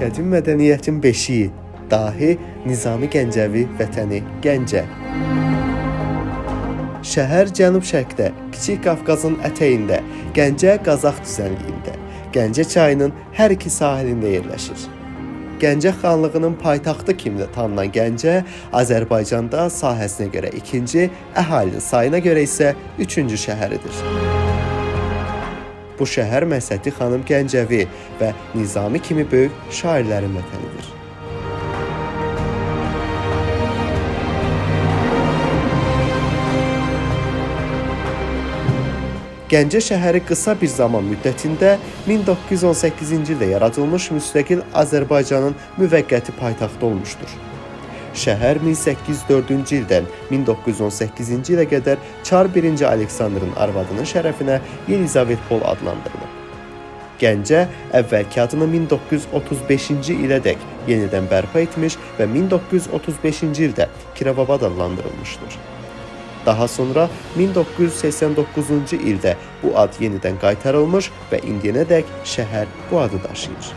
Qədim mədəniyyətin beşiyi, dahi Nizami Gəncəvi vətəni Gəncə. Şəhər cənub-şərqdə, Kiçik Qafqazın ətəyində, Gəncə Qazax düzənliyində, Gəncə çayının hər iki sahilində yerləşir. Gəncə xanlığının paytaxtı kimi də tanınan Gəncə, Azərbaycanda sahəsinə görə ikinci, əhalinin sayına görə isə üçüncü şəhəridir. Bu şəhər Məsəti xanım Gəncəvi və Nizami kimi böyük şairlərin vətənidir. Gəncə şəhəri qısa bir zaman müddətində 1918-ci ildə yaradılmış müstəqil Azərbaycanın müvəqqəti paytaxtı olmuşdur. Şəhər 1804-cü ildən 1918-ci ilə qədər Çar 1-ci Aleksandrın arvadının şərəfinə Yelizavetpol adlandırılıb. Gəncə əvvəlki adını 1935-ci ilədək yenidən bərpa etmiş və 1935-ci ildə Kirovabad adlandırılmışdır. Daha sonra 1989-cu ildə bu ad yenidən qaytarılmış və indiyənədək şəhər bu adı daşıyır.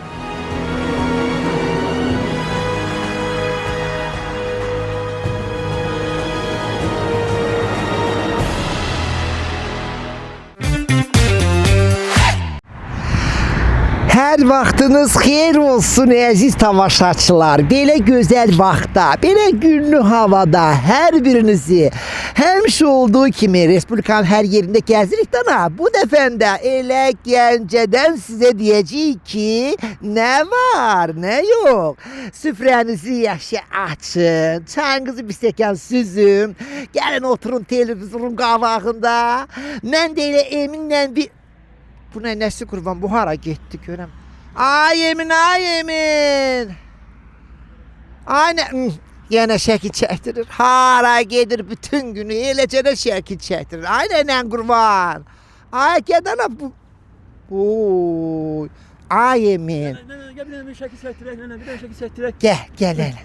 Hər vaxtınız xeyir olsun əziz tamaşaçılar. Belə gözəl vaxtda, belə günlü havada hər birinizi həmişə olduğu kimi Respublikanın hər yerində gəzirik dana. Bu dəfəndə elə Gəncədən sizə deyəcəyik ki, nə var, nə yox. Süfrənizi yaxşı açın, çayınızı bir stəkan süzün, gəlin oturun televizorun qabağında. Mən də elə Eminlə bir... Bu nəsi qurban, bu hara getdi görəm. Ay Emin, ay Emin. Ay nə... Yenə şəkil çəkdirir. Hara gedir bütün günü, eləcə də şəkil çəkdirir. Ay nənən qurban. Ay gedənə bu... Oy. Ay Emin. Nənə, gəl bir dənə bir şəkil çəkdirək, nənə, bir dənə şəkil çəkdirək. Gəl elə.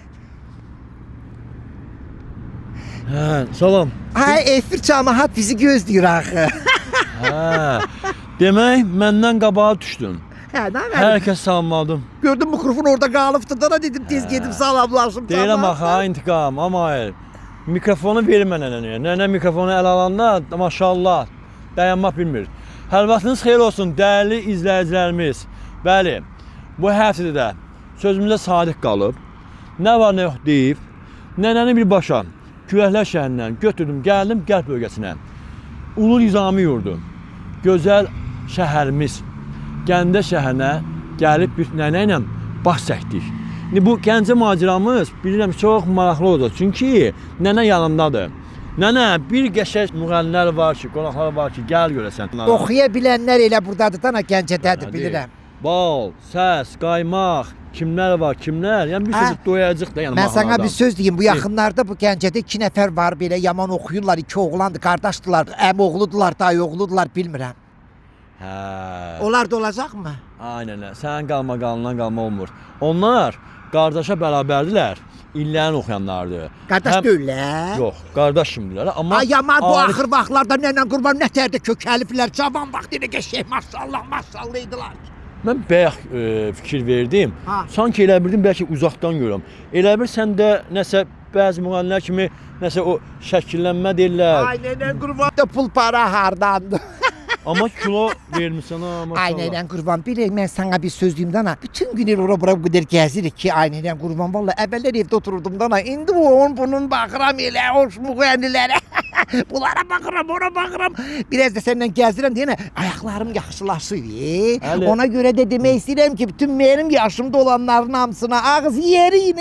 Hə, salam. Ay efir camaat bizi gözləyir axı. Hə, demək məndən qabağa düşdün. Hə, nə var? Hər kəs salamladım. Gördüm mikrofon orada qalıbdı da dedim tez gedib salamlaşım. Deyirəm axı, ha intiqam, amma mikrofonu verir mənə nənəyə. Nənə mikrofonu əl alanda, maşallah, dayanmaq bilmir. Hər vaxtınız xeyir olsun, dəyərli izləyicilərimiz. Bəli, bu həftədə də sözümüzə sadiq qalıb, nə var nə yox deyib, nənəni birbaşa Küləklər şəhərindən götürdüm, gəldim Qərb bölgəsinə. Ulu Nizami yurdu, gözəl şəhərimiz, Gəncə şəhərinə gəlib bir nənə ilə baş çəkdik. İndi bu Gəncə maceramız bilirəm çox maraqlı olacaq, çünki nənə yanımdadır. Nənə, bir qəşəng müğənnilər var ki, qonaqlar var ki, gəl görəsən. Oxuya bilənlər elə buradadır da, Gəncədədir bilirəm. Bal, səs, qaymaq, kimlər var, kimlər? Yəni bir söz doyacaq da yəni mən mahnılardan. Mən sana bir söz deyim, bu yaxınlarda bu Gəncədə 2 nəfər var belə yaman oxuyurlar, 2 oğlandır, qardaşdılar, əmi oğludular, dayı oğludular, bilmirəm. Hə. Onlar da olacaqmı? Aynen, sənin qalmaqalından qalma olmur. Onlar qardaşa bərabərdirlər, illərin oxuyanlardır. Qardaş deyirlər? Yox, qardaş kimdirlər, amma... Ay yaman bu axır vaxtlarda nənən qurban nətərdə kökəliblər, cavan vaxtı ilə qəşək, maşallah, maşallah idilər. Mən bayaq fikir verdim, sanki elə bildim, bəlkə uzaqdan görürəm. Elə bir sən də nəsə bəzi müğənnilər kimi nəsə o şəkillənmə deyirlər. Ay nənən qurban da pul para hardandır. Amma kilo vermişsən ha, maşallah. Ay nənən qurban, bilək mən sana bir söz deyim dana. Bütün gün ora bura bu qədər gəzirik ki, ay nənən qurban, vallahi əvvəllər evdə otururdum dana. İndi bunun baxıram elə hoş müğənnilərə. Bunlara baxıram, ora baxıram. Biraz da səndən gəzirəm deyənə, ayaqlarım yaxşılaşır. Ona görə də demək istəyirəm ki, bütün mənim yaşımda olanların hamısına ağız yeriyin,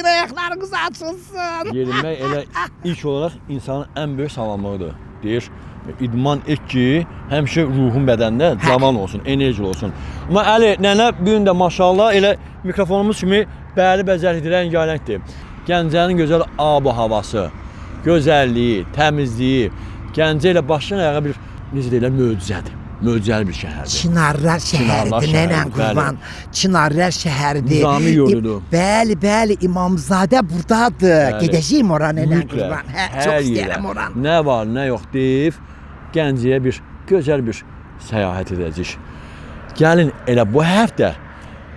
ayaqlarınız açılsın. Yerinmək elə ilk olaraq insanın ən böyük sağlamlığıdır, deyir. İdman et ki, həmişə ruhun bədəndə cavan olsun, enerjili olsun. Amma Əli, nənə bugün də maşallah elə mikrofonumuz kimi bəli bəzərlikdir, rəngarəngdir. Gəncənin gözəl ab-ı havası, gözəlliyi, təmizliyi, Gəncə ilə başdan ayağa bir, necə deyirlər, möcüzədir. Möcüzəli bir şəhərdir. Çinarlar şəhəridir, nənən qurban. Çinarlar şəhəridir. Nizami yurdudur. Bəli, İmamzadə buradadır. Gedəcəyim ora nənən qurban. Çox istəyirəm oranı. Nə var, nə yox deyib, Gəncəyə bir gözəl bir səyahət edəcəyik. Gəlin elə bu həftə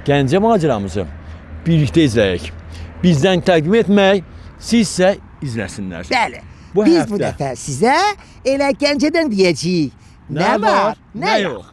Gəncə macəramızı birlikdə izləyək. Bizdən təqdim etmək, siz isə izləsinlər. Bəli. Bu Biz həftə bu dəfə sizə elə Gəncədən deyəcəyik. Nə var, nə yox.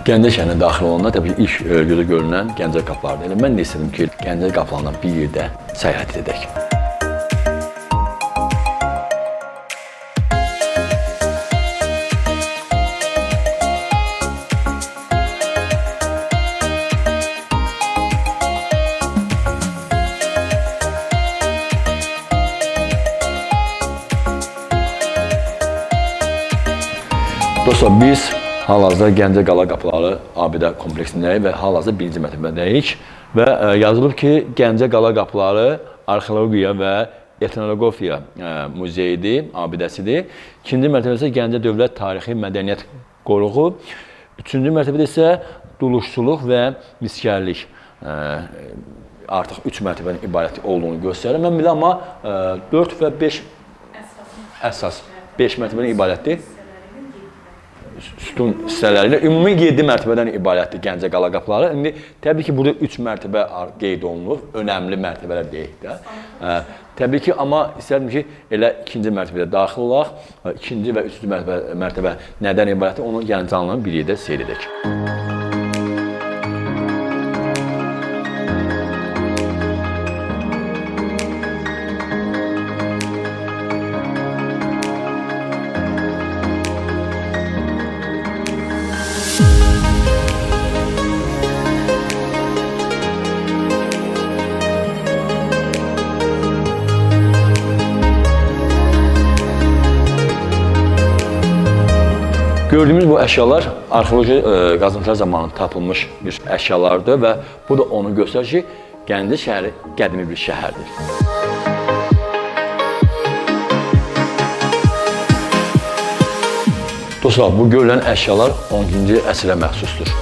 Gəncə şəhərinə daxil olanda təbii ki, ilk gözə görünən Gəncə qapılardır. Elə mən də istədim ki, Gəncə qapılarından bir yerdə səyahət edək. Dostlar, biz hal-hazırda Gəncə Qala Qapıları abidə kompleksindəyik və hal-hazırda birinci mərtəbədəyik və yazılıb ki, Gəncə Qala Qapıları Arxeologiya və Etnografiya muzeyidir, abidəsidir. İkinci mərtəbədə isə Gəncə Dövlət Tarixi Mədəniyyət Qoruğu. Üçüncü mərtəbədə isə duluşçuluq və miskərlik artıq 3 mərtəbədən ibarət olduğunu göstərir. Mən biləm, amma 4 və 5 əsas 5 mərtəbədən ibarətdir. Sütun hissələri ilə ümumi 7 mərtəbədən ibarətdir Gəncə Qala Qapıları. İndi təbii ki, burada 3 mərtəbə qeyd olunur, önəmli mərtəbələr deyək də. Təbii ki, amma istərdim ki, elə ikinci mərtəbədə daxil olaq, ikinci və üçüncü mərtəbə nədən ibarətdir, onu gəlin canlı bir yerdə seyr edək. Gördüyümüz bu əşyalar arxeoloji qazıntılar zamanı tapılmış bir əşyalardır və bu da onu göstərir ki, Gəncə şəhəri qədimi bir şəhərdir. Dostlar, bu görülən əşyalar 12-ci əsrə məxsusdur.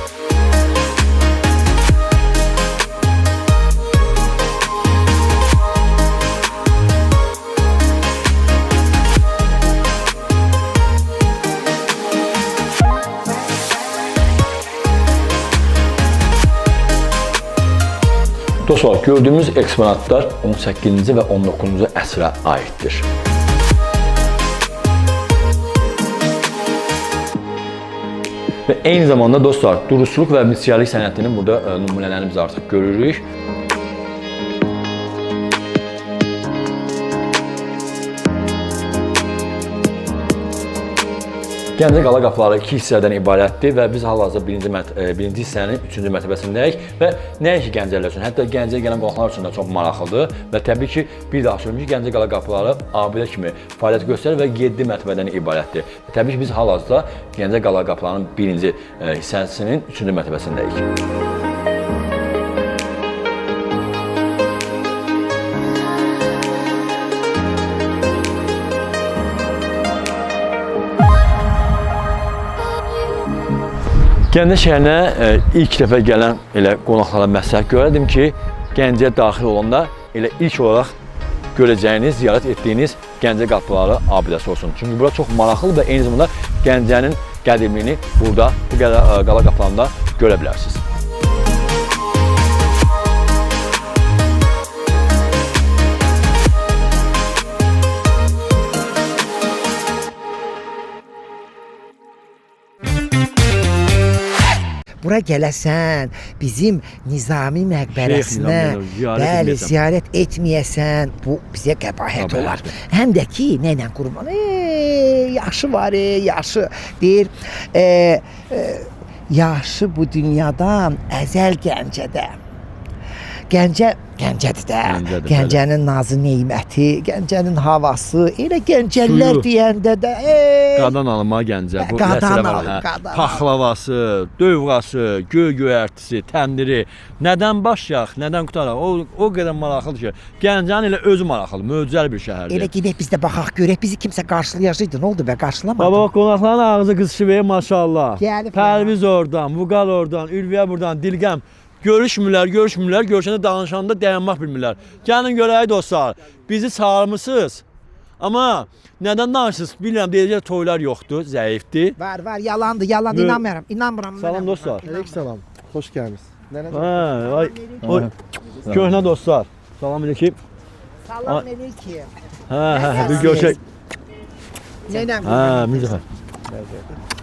Dostlar, gördüyümüz eksponatlar 18-ci və 19-cu əsrə aiddir. Və eyni zamanda dostlar, duluşçuluq və miskərlik sənətinin burada nümunələrini biz artıq görürük. Gəncə Qala Qapıları 2 hissədən ibarətdir və biz hal-hazırda birinci hissənin 3-cü mərtəbəsindəyik və nəinki Gəncələr üçün, hətta Gəncəyə gələn qonaqlar üçün də çox maraqlıdır və təbii ki, bir daha söyləyim ki, Gəncə Qala Qapıları abidə kimi fəaliyyət göstərir və 7 mərtəbədən ibarətdir. Təbii ki, biz hal-hazırda Gəncə Qala Qapılarının birinci hissəsinin 3-cü mərtəbəsindəyik. Gəncə şəhərinə ilk dəfə gələn elə qonaqlara məsləhət görərdim ki, Gəncəyə daxil olanda elə ilk olaraq görəcəyiniz, ziyarət etdiyiniz Gəncə Qapıları abidəsi olsun. Çünki bura çox maraqlıdır və eyni zamanda Gəncənin qədimliyini burada, bu Qala Qapılarında görə bilərsiniz. Bura gələsən, bizim Nizami məqbərəsinə bəli, ziyarət etməyəsən, bu bizə qəbahət olar. Həm də ki, nəylə qurban? Yaşı var, yaşı. Deyir, yaşı bu dünyadan əzəl Gəncədə. Gəncə Gəncədir də. Gəncədir, Gəncənin nazı neyməti, Gəncənin havası, elə Gəncəlilər Suyu. deyəndə də, Qadan alma Gəncə. Bu Qadan məsələ var, alım, hə. qadan Paxlavası, dövğası, göy-göyərtisi, təndiri. Nədən başlayaq, nədən qutaraq? O qədər maraqlıdır ki, Gəncənin elə özü maraqlıdır, möcüzəli bir şəhərdir. elə gedək biz də baxaq görək, bizi kimsə qarşılayacaqdı. Nə oldu bə, qarşılamadı? Baba bax qonaqların ağzı qızışıb maşallah. Gəlib. Pərviz oradan, Vüqar oradan, Ülviyə buradan, Dilgəm. Görüşmürlər, görüşəndə danışanda dayanmaq bilmirlər. Gəlin görək dostlar, bizi çağırmısınız. Amma nədən danışırsınız? Bilmirəm, deyəcək toylar yoxdur, zəifdir. Var, yalandır, inanmıram, inanmıram. Salam dostlar. Aleykümselam. Hoş geldiniz. Hə, ay, köhnə dostlar. Salam aleyküm. Salam aleyküm. Hə, bir görüşək. Nənəm. Hə, Mirzəfər.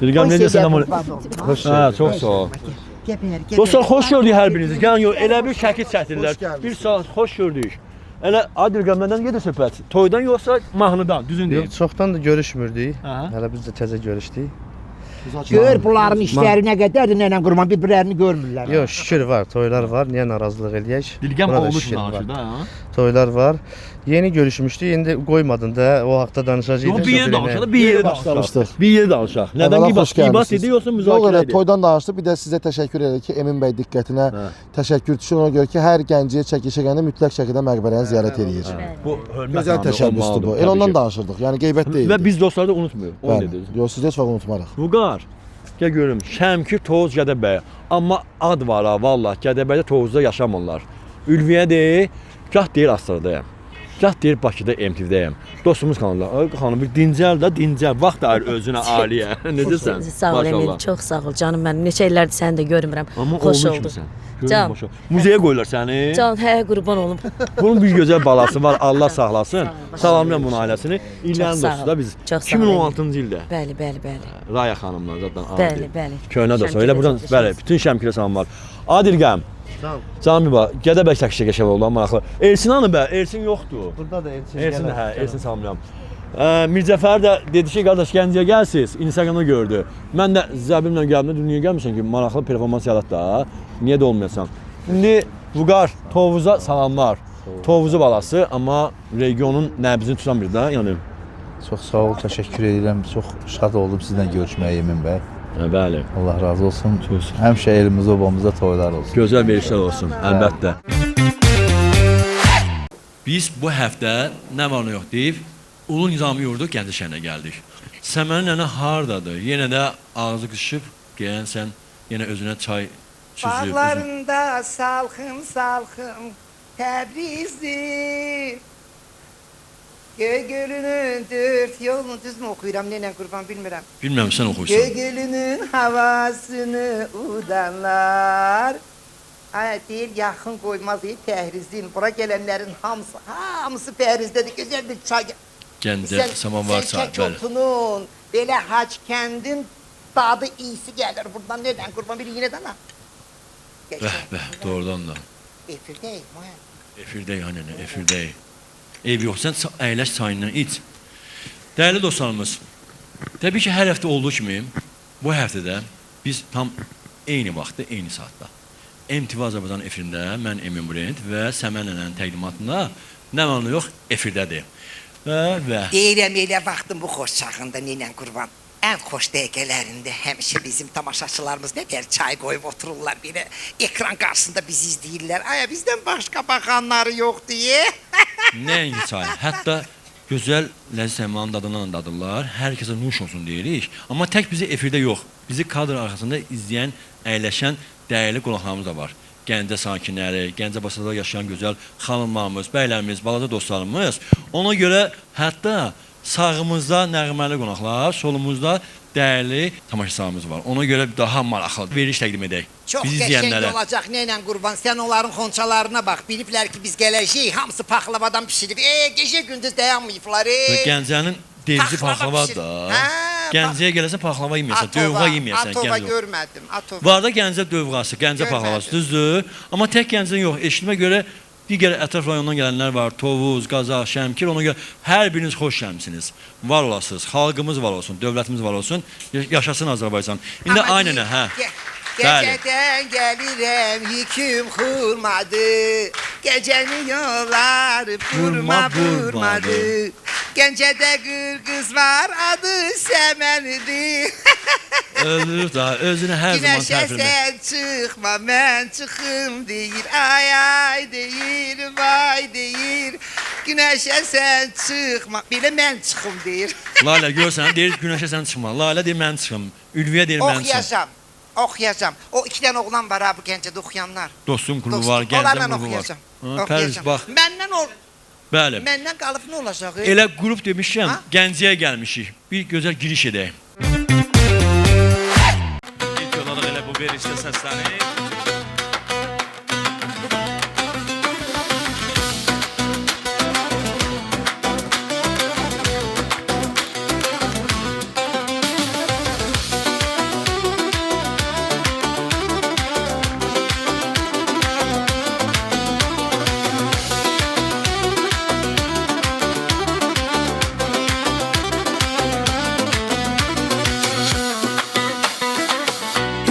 Dilgəm necə salam Hoş Hə, çox sağ ol. Dostlar, xoş gördük hər birinizi. Gəlin, elə bir şəkil çəkdirlər. Xoş gəldiniz. Bir saat xoş gördük. Elə Adilgəm məndən gedir söhbət. Toydan yoxsa mahnıdan, düzün deyil. Yok, çoktan da görüşmürdük. Aha. Hele biz de teze görüştük. Gör bunların işləri nə qədərdir, nənəm qurban bir-birlərini görmürlər. Yok şükür var, toylar var. Niye narazılık eləyək? Dilgəm Buna da olmuş şükür var. danışır da, ha. Toylar var. Yeni görüşmüştük. Şimdi koymadın da o haqda danışacağıq. Yox, bir yeri danışaq, bir yeri danışaq. Başlamışdıq. Bir yeri danışaq. Nədən Əvvəla qibas? xoş gəlmisiniz. Qibas idi yoxsa Yox müzakirə elə idi? toydan danışdıq. Bir də sizə təşəkkür edirik ki, Emin bəy diqqətinə Hə. təşəkkür düşür. Ona görə ki, hər gənciyə çəkilişə gələndə mütləq şəkildə məqbərəni ziyarət edir. Bu hörmət Gözəl anı təşəbbüsdür bu. olmalıdır, Elə ondan təbii ki. danışırdıq. Yəni qeybət deyil. Və biz dostlar da unutmuyor. Onu Bəli. dediniz. Yox, siz heç vaxt unutmarıq. Vüqar, gəl görüm. Şəmkir, Tovuz, Gədəbəy. Amma ad var ha, vallah. Gədəbəydə, Tovuzda yaşamırlar. Ülviyə deyir, gah deyir Astradayam. Gah deyir Bakıda MTV-dəyəm. Dostumuz kanallar. Ay xanım, bir dincəl də dincəl. Vaxt ayır özünə aliyə. Necəsən? Sağ ol Emin, çox sağ ol canım mənim. Neçə illərdir səni də görmürəm. Amma Xoş oldu oldu. kimisən. Görürüm, Can. hoş oldu. Muzeyə qoyurlar səni. Can, hə qurban olum. Bunun bir gözəl balası var. Allah saxlasın. Sağ ol. Salamlayıram bunun ailəsini. İllərin Çox sağ dostu ol. da biz. Çox sağ ol, 2016-cı ildə. Bəli. Raya xanımla zaten adi. Bəli. Köhnə dostu. Elə Şəmkirdə buradan çalışırıq. bəli, bütün Şəmkirə salam var. Adirqəm. Sağ ol. Canım bir bax, Gədəbəy çəkişə qəşəng oldu, maraqlı. Ersin hanı bə? Ersin yoxdur. Burada da Elçin Ersin gələr. hə, Ersin salamlayıram. Mirzəfər də dedi ki, qardaş Gəncəyə gəlsiz, Instagramda gördü. Mən də zəbimlə gəldim, dünyaya gəlmirsən ki, maraqlı performans yarat da. Niyə də olmayasan? İndi Vüqar, Tovuza salamlar. Tovuzu balası, amma regionun nəbzini tutan bir də, yəni. Çox sağ ol, təşəkkür edirəm. Çox şad oldum sizlə görüşməyə Emin bəy. Bəli. Allah razı olsun. Söz. Həmişə elimizdə, obamızda toylar olsun. Gözəl verişlər olsun, əlbəttə. Biz bu həftə nə var nə yox deyib, Ulu Nizami Yurdu Gəncə şəhərinə gəldik. Səmənin nənə hardadır? Yenə də ağzı qışıb, gələn sən yenə özünə çay çüzüb. Bağlarında salxım Təbrizdir. Göygölünün dört yolunu düz mü okuyuram nenen kurban bilmirəm. Bilmirəm, sən oxuyursan. Göygölünün havasını udanlar. Ay deyil yaxın qoymaz Pəhrizin. Bura gələnlərin hamısı Pəhrizdədir. Gözəl bir çay. Gəncə, Samovar çay, Sən bəli. otunun belə hac kəndin dadı iyisi gəlir buradan neden kurban bir yine dana. Bəh, doğrudan da. Efirdəyik, mühəm. Efirdəyik, anənə, efirdəyik. Ev yox, sən əyləş çayından iç. Dəyərli dostlarımız, təbii ki, hər həftə olduğu kimi, bu həftədə biz tam eyni vaxtda, eyni saatda MTV Azərbaycan efirində mən Emin Brent və Səmən nənənin təqdimatında nə var nə yox efirdədir. Və Deyirəm elə vaxtın bu xoş çağında nenen kurban. Ən xoş dəqiqələrində həmişə bizim tamaşaçılarımız nə qədər çay qoyub otururlar belə ekran qarşısında bizi izləyirlər. Aya bizdən başqa baxanları yox deyə. nəinki çay, hətta gözəl ləzzət əmanın dadından dadırlar. Hər kəsə nuş olsun deyirik. Amma tək bizi efirdə yox, bizi kadr arxasında izləyən, əyləşən dəyərli qonaqlarımız da var. Gəncə sakinləri, Gəncə basada yaşayan gözəl xanımlarımız, bəylərimiz, balaca dostlarımız. Ona görə hətta sağımızda nəğməli qonaqlar, solumuzda dəyərli tamaşaçılarımız var. Ona görə daha maraqlı veriş təqdim edək. Çox Bizi qəşəng izləyənlərə. olacaq nenen qurban. Sən onların xonçalarına bax. Biliblər ki biz gələcəyik. Hamısı paxlavadan bişirib. Gecə gündüz dayanmayıblar. Və Gəncənin devzi Paxlava paxlava bişir. da. Hə, Gəncəyə gələsən paxlava yeməyəsən, dövğa yeməyəsən. Atova Gəncə. görmədim. Atova. Var da Gəncə dövğası, Gəncə Görmədim. paxlavası düzdür. Amma tək Gəncə yox. Eşitmə görə digər ətraf rayondan gələnlər var. Tovuz, Qazax, Şəmkir. Ona görə hər biriniz xoş gəlmisiniz. Var olasınız. Xalqımız var olsun, dövlətimiz var olsun. Yaşasın Azərbaycan. İndi Amma aynən deyir, hə. Geceden gelirem yüküm kurmadı. Gecenin yolları vurmadı. Gencede kız var adı Semen'di. Öldürür da özünə hər zaman Güneşe tərifləmir. sen çıkma ben çıkım deyir. Ay ay deyir vay deyir. Güneşe sen çıkma bile ben çıkım deyir. Lalə görsən, deyir günəşə sən çıxma. Lalə deyir mən çıxım. Ülviyə deyir mən çıxım. Oxuyacağım. Oxuyacağım. O 2 dənə oğlan var ha bu Gəncədə oxuyanlar. Dostum klubu Dostum, var, Gəncə onlarla klubu var. oxuyacağım. Pərviz bax. Məndən ol. Bəli. Məndən qalıb nə olacaq? Elə qrup demişkən Ha? Gəncəyə gəlmişik. Bir gözəl giriş edək. İlk olaraq elə bu verişdə səslənir.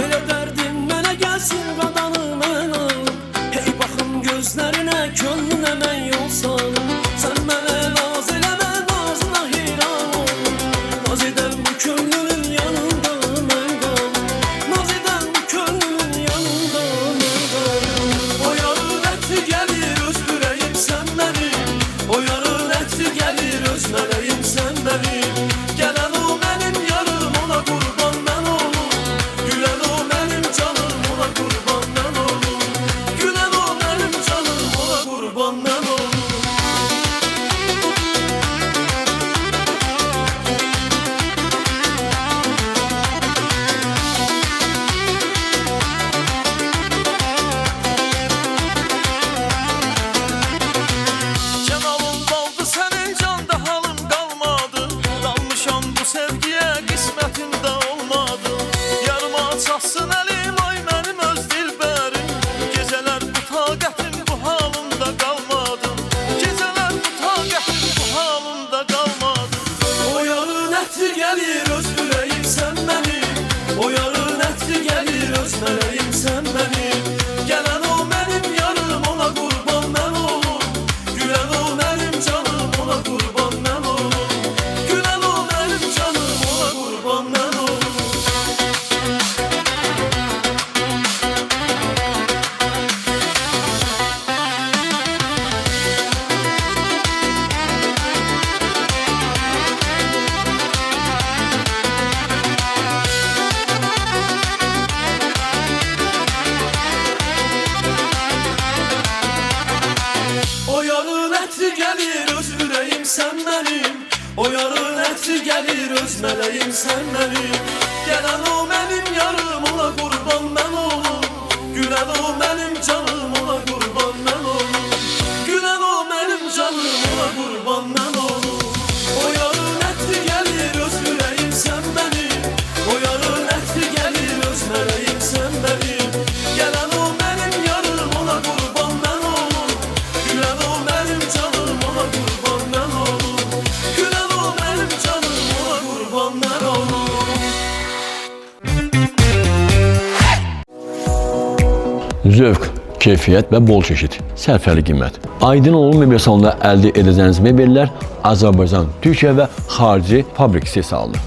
Elə dərdim mənə gəlsin qadanım mənə. Hey baxım gözlərinə, könlünə mən yol salım. Sən mənə naz eləmə, nazına heyran olum. Naz edən bu könlünün yanında mən qalım. Naz edən bu könlünün yanında mən qalım. O yarın ətri gəlir öz ürəyim sən mənim. O yarın ətri gəlir öz mələyim sən mənim. Gələn o mənim yarım, ona qurban mən olum. Gülen o benim canım, ona kurban ben olum. Gülen o benim canım, ona kurban ben olum. Kemalım baldı senin canda halım kalmadı. Dalmışam bu sevgiye kısmetim de olmadı. Yarıma çatsın elim ay benim öz dilberim. Geceler bu taqətim bu halımda kalmadı. Geceler bu taqətim bu halımda kalmadı. O yarın ətri gelir öz ürəyim sen benim. O yarın ətri gelir öz mələyim sen benim. Gələn o benim yarım, ona qurban mən olum. Gülen o benim canım, ona kurban ben olum. Gülen o benim canım, ona kurban ben olum. O yarın ətri gəlir öz ürəyim sən mənim. O yarın ətri gəlir öz mələyim sən mənim. Gələn o mənim yarım, ona qurban mən olum. Gülən o mənim canım, ona qurban mən olum. Gülən o mənim canım, ona qurban mən olum. O yarın ətri gəlir öz ürəyim sən mənim. O yarın ətri gəlir öz mələyim sən mənim. Gələn o mənim yarım, ona qurban mən olum. Gülen o benim canım, ona kurban ben olum. Gülen o benim canım, ona kurban ben olum. Zövq, keyfiyyət və bol çeşid, sərfəli qiymət. Aydın olun mebel salonunda əldə edəcəyiniz mebellər Azərbaycan, Türkiyə və xarici fabrik istehsalıdır.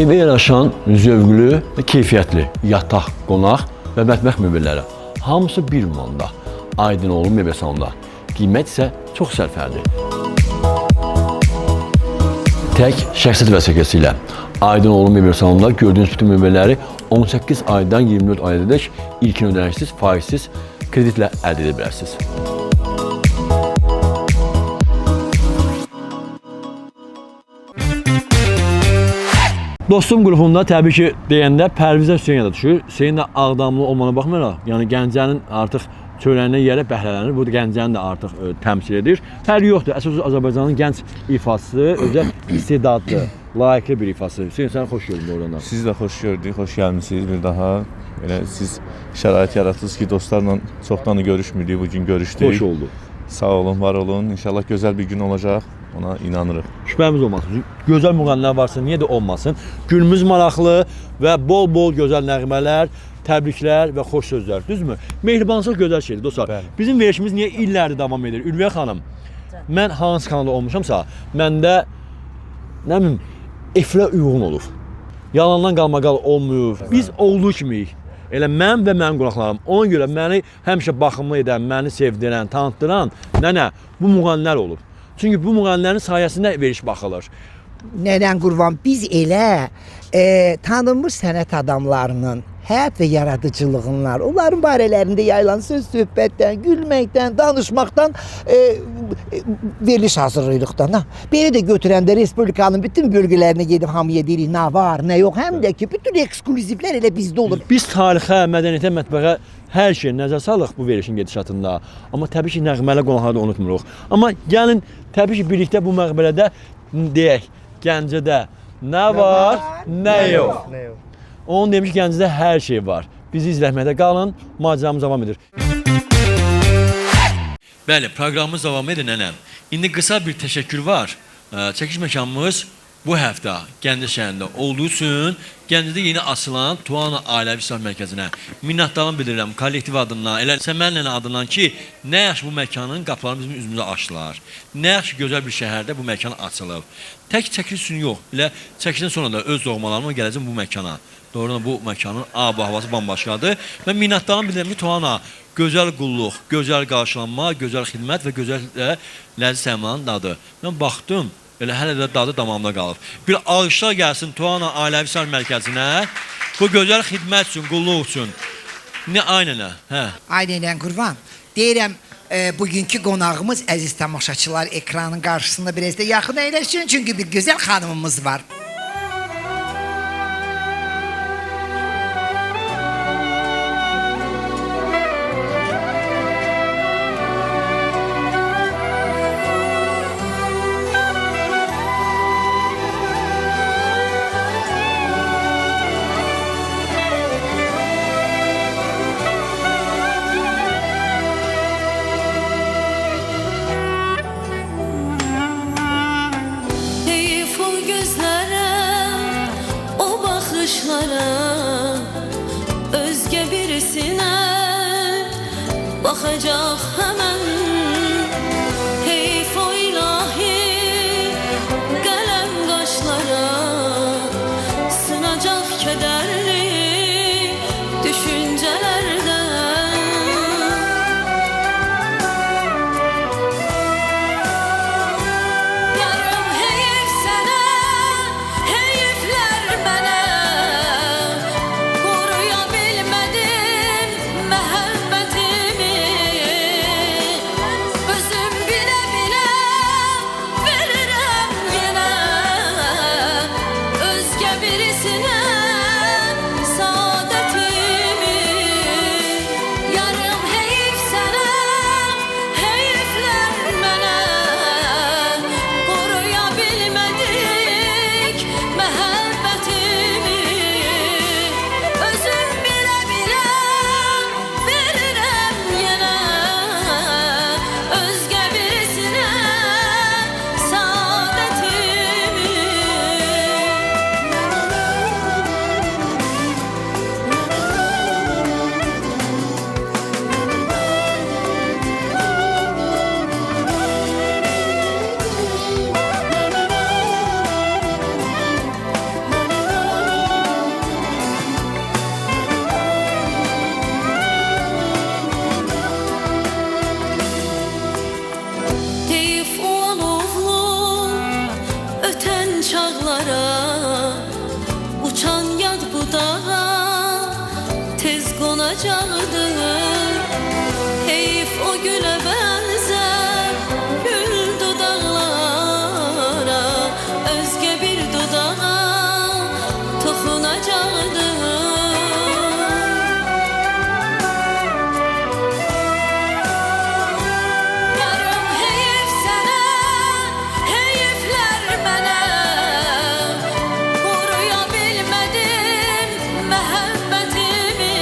Evə yaraşan zövqlü və keyfiyyətli yataq, qonaq və mətbəx mebelləri hamısı bir ünvanda. Aydın olun mebel salonunda. Qiymət isə çox sərfəlidir. Tək şəxsiyyət vəsiqəsi ilə Aydın olun mebel salonunda gördüyünüz bütün mebelləri 18 aydan 24 ayadək ilkin ödənişsiz, faizsiz kreditlə əldə edə bilərsiniz. Dostum qrupunda təbii ki, deyəndə Pərvizə Hüseyn da düşür. Hüseyn də Ağdamlı olmana baxmayaraq, yəni Gəncənin artıq çörəyinə yerə bəhrələnir. Bu da Gəncəni də artıq təmsil edir. Fərqi yoxdur. Əsas Azərbaycanın gənc ifası, özə istedadlı, layiqli bir ifası. Hüseyn, səni xoş gördüm oradan. Siz də xoş gördük, xoş gəlmisiniz bir daha. Elə siz şərait yaratdınız ki, dostlarla çoxdan görüşmürdük, bu gün görüşdük. Xoş oldu. Sağ olun, var olun. İnşallah güzel bir gün olacak. Ona inanırıq. Şübhəmiz olmasın. Gözəl müğənnilər varsa niyə də olmasın? Günümüz maraqlı və bol-bol gözəl nəğmələr, təbriklər və xoş sözlər, düzmü? Mehribançılıq gözəl şeydir dostlar. Bəli. Bizim verilişimiz niyə illərdir davam edir? Ülviyə xanım, mən hansı kanalda olmuşamsa, məndə nə bilim efirə uyğun olur. Yalandan qalmaqal olmuyor. Biz olduğu kimiyik. Elə mən və mənim qonaqlarım. Ona görə məni həmişə baxımlı edən, məni sevdirən, tanıtdıran nənə bu müğənnilər olub. Çünki bu müğənnilərin sayəsində veriş baxılır. Neden kurban biz elə tanınmış sənət adamlarının həyat və yaradıcılığından, onların barələrində yayılan söz söhbətdən, gülməkdən, danışmaqdan veriliş hazırlayırıqdan. Beni də götürəndə Respublikanın bütün bölgələrinə gedib hamıya deyirik nə var, nə yox. Həm də ki bütün ekskluzivlər elə bizdə olur. Biz tarixə, mədəniyyətə, mətbəxə hər şey nəzər salıq bu verilişin gedişatında. Amma təbii ki nəğmələ qonaqları da unutmuruq. Amma gəlin təbii ki birlikdə bu məqbələdə deyək, Gəncədə nə var, nə yox. Nə yox. Onun demiş Gəncədə hər şey var. Bizi izləməkdə qalın, maceramız davam edir. Bəli, proqramımız davam edir nənəm. İndi qısa bir təşəkkür var. Çəkiş məkanımız bu həftə Gəncə şəhərində olduğu üçün Gəncədə yeni açılan Tuana Ailəvi İslah Mərkəzinə minnətdarlığımı bildirirəm kollektiv adından, elə Səmən nənə adından ki, nə yaxşı bu məkanın qapılarını bizim üzümüzə açdılar. Nə yaxşı gözəl bir şəhərdə bu məkan açılıb. Tək çəkiş üçün yox, elə çəkişdən sonra da öz doğmalarıma gələcəm bu məkana. Doğrudan bu məkanın ab havası bambaşqadır. Mən minnətdarlığımı bildirirəm ki, Tuana gözəl qulluq, gözəl qarşılanma, gözəl xidmət və gözəl ləzzət səmanın dadı. Mən baxdım, elə hələ də dadı damamda qalıb. Bir alışlar gəlsin Tuana Ailəvi İslah Mərkəzinə. Bu gözəl xidmət üçün, qulluq üçün. Nə aynənə? Hə. Aynen kurban. Deyirəm bugünkü qonağımız əziz tamaşaçılar ekranın qarşısında biraz da yaxın əyləşsin çünki bir gözəl xanımımız var. Heyif o gözlərə, o baxışlara, özgə birisinə baxacaq həmən. Heyif o ilahi qələm qaşlara, sınacaq kədərli düşüncələrdən. Yarım heyif sənə, heyiflər mənə, qoruya bilmədim məhəbbətimi. Özüm bilə-bilə verirəm yenə, özgə birisinə saadətimi. Yarım heyif sənə, heyiflər mənə, qoruya bilmədik məhəbbətimi. Özüm bilə-bilə verirəm yenə, özgə birisinə saadətimi. Deyif o alovlu ötən çağlara, uçan yad budağa tez qonacaqdır. Heyif o gülə bənzər gül dodaqlara, özgə bir dodağa toxunacaqdır. Yarım heyif sənə, heyiflər mənə, qoruya bilmədim məhəbbətimi.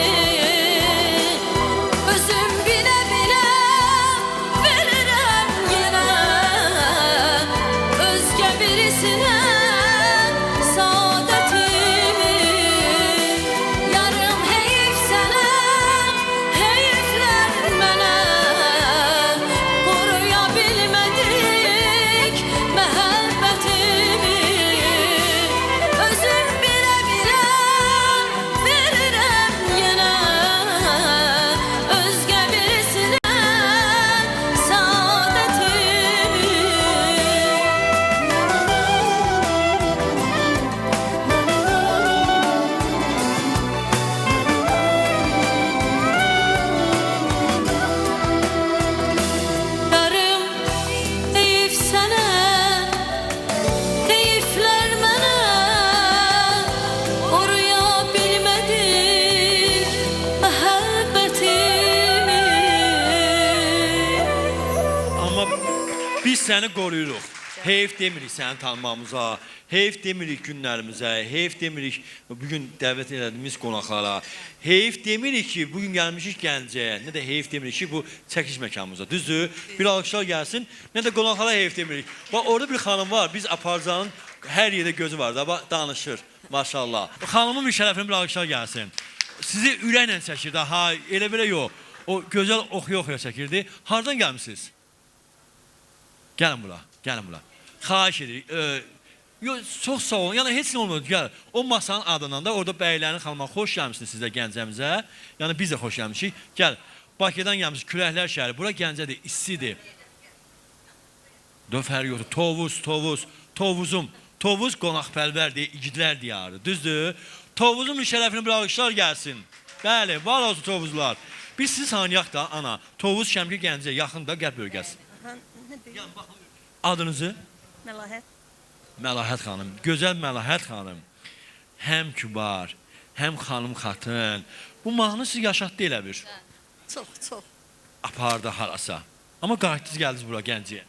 birisine saadetimi. Yarım heyif sana, heyifler mənə. Koruya bilmədik məhəbbətimi. Özüm bilə-bilə verirəm yenə özgə birisinə saadetimi. Yarım heyif sənə, heyiflər mənə. Koruya bilmədik məhəbbətimi. Amma biz səni qoruyuruq. Heyf demirik səni tanımamıza, heyf demirik günlərimizə, heyf demirik bugün dəvət elədiyimiz qonaqlara, heyf demirik ki, bugün gəlmişik Gəncəyə, nə də heyf demirik ki, bu çəkiş məkanımıza, düzdür? Bir alqışlar gəlsin, nə də qonaqlara heyf demirik. Bax, orada bir xanım var, biz Aparcanın hər yerdə gözü var da, bax, danışır, maşallah. Xanımın bir şərəfinin bir alqışlar gəlsin. Sizi ürəklə çəkirdi, ha, elə belə yox. O gözəl oxuya-oxuya çəkirdi. Hardan gəlmişsiniz? Gəlin bura, gəlin bura. Xahiş edirik. Çox sağ olun. Yəni heç nə olmadı. Gəl. O masanın adından da orada bəylərin xanıma xoş gəlmişsiniz sizə Gəncəmizə. Yəni biz də xoş gəlmişik. Gəl. Bakıdan gəlmişik. Küləklər şəhəri. Bura Gəncədir, istidir. Döfər yoxdur. Tovuzum. Tovuz qonaqpərvərdir, igidlər diyarı. Düzdür? Tovuzun şərəfini bir alqışlar gəlsin. Bəli, var olsun Tovuzlar. Biz sizi tanıyaq da ana. Tovuz Şəmki Gəncə yaxında qərb bölgəsi. Adınızı? Məlahət. Məlahət xanım, gözəl Məlahət xanım. Həm kübar, həm xanım xatın. Bu mahnı siz yaşatdı elə bir. Çox. Apardı harasa. Amma qayıtdınız gəldiniz bura Gəncəyə.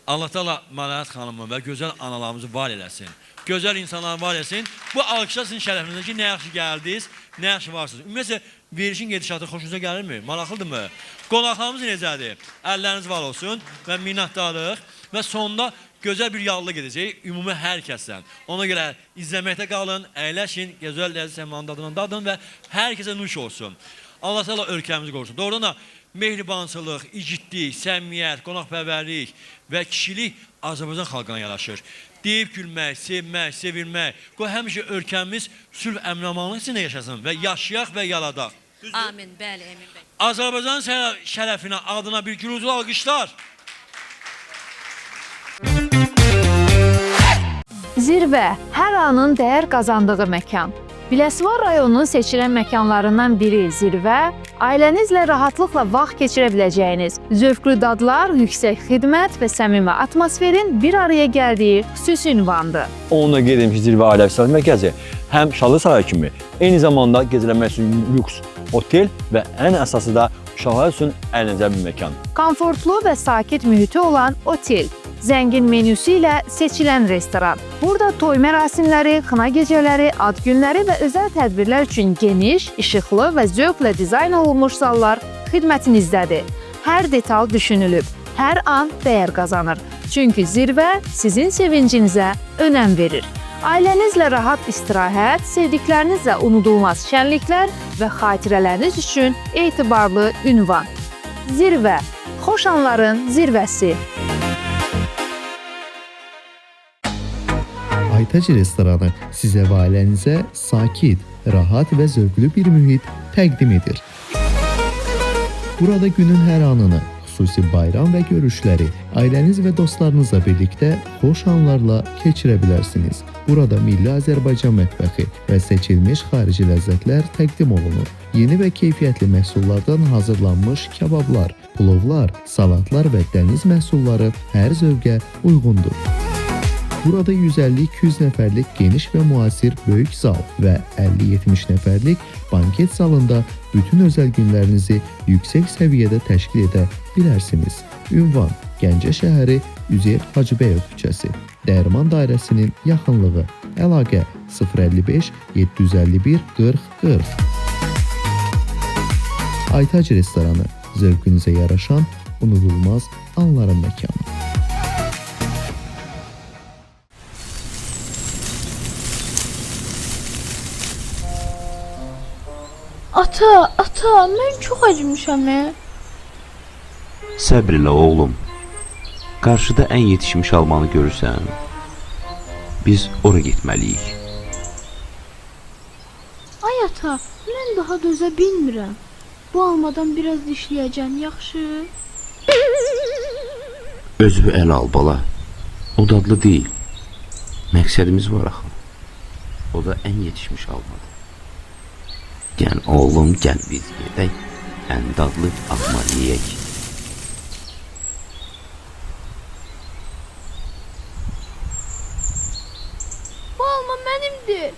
Allah Taala Məlahət xanımı və gözəl analarımızı var eləsin. Gözəl insanlar var eləsin. Bu alqışlar sizin şərəfinizdə ki, nə yaxşı gəldiniz, nə yaxşı varsınız. Ümumiyyətlə, verişin gedişatı xoşunuza gəlirmi? Maraqlıdırmı? Qonaqlarımız necədir? Əlləriniz var olsun və minnətdarlıq və sonda gözəl bir yallı gedəcək ümumi hər kəsdən. Ona görə izləməkdə qalın, əyləşin, gözəl ləzzət səmanın dadından dadın və hər kəsə nuş olsun. Allah Taala ölkəmizi qorusun. Doğrudan da mehribançılıq, igidlik, səmimiyyət, qonaqpərvərlik və kişilik Azərbaycan xalqına yaraşır. Deyib gülmək, sevmək, sevilmək. Qoy həmişə ölkəmiz sülh əmin-amanlıq içində yaşasın və yaşayaq və yaradaq. Amin, bəli, Emin bəy. Azərbaycan şərəfinə adına bir gürültülü alqışlar. Zirvə hər anın dəyər qazandığı məkan. Biləsuvar rayonunun seçilən məkanlarından biri Zirvə, ailənizlə rahatlıqla vaxt keçirə biləcəyiniz, zövqlü dadlar, yüksək xidmət və səmimi atmosferin bir araya gəldiyi xüsusi ünvandır. Onunla qeyd edeyim ki, Zirvə ailə əksəl mərkəzi həm Şalı Sarayı kimi, eyni zamanda gəzilmək üçün lüks otel və ən əsası da uşaqlar üçün əyləncəli bir məkan. Komfortlu və sakit mühiti olan otel, zəngin menüsü ilə seçilən restoran. Burada toy mərasimləri, xına gecələri, ad günləri və özəl tədbirlər üçün geniş, işıqlı və zövqlə dizayn olunmuş zallar xidmətinizdədir. Hər detal düşünülüb, hər an dəyər qazanır. Çünki Zirvə sizin sevincinizə önəm verir. Ailənizlə rahat istirahət, sevdiklərinizlə unudulmaz şənliklər və xatirələriniz üçün etibarlı ünvan. Zirvə, xoş anların zirvəsi. Aytac restoranı sizə və ailənizə sakit, rahat və zövqlü bir mühit təqdim edir. Burada günün hər anını, xüsusi bayram və görüşləri ailəniz və dostlarınızla birlikdə xoş anlarla keçirə bilərsiniz. Burada milli Azərbaycan mətbəxi və seçilmiş xarici ləzzətlər təqdim olunur. Yeni və keyfiyyətli məhsullardan hazırlanmış kebablar, plovlar, salatlar və dəniz məhsulları hər zövqə uyğundur. Burada 150-200 nəfərlik geniş və müasir böyük zal və 50-70 nəfərlik banket zalında bütün özəl günlərinizi yüksək səviyyədə təşkil edə bilərsiniz. Ünvan: Gəncə şəhəri, Üzeyir Hacıbəyov küçəsi, Dəyirman dairəsinin yaxınlığı. Əlaqə: 055 751 40 40. Aytac restoranı, zövqünüzə yaraşan unudulmaz anların məkanı. Ata, mən çox acımışam. Səbr elə oğlum. Qarşıda ən yetişmiş almanı görürsən. Biz ora getməliyik. Ay ata, mən daha dözə bilmirəm. Bu almadan biraz dişləyəcəm, yaxşı? Özünü əl al bala. O dadlı deyil. Məqsədimiz var axı. O da ən yetişmiş almadır. Gəl oğlum, gəl biz gedək. Ən dadlı alma yeyək. Bu alma mənimdir.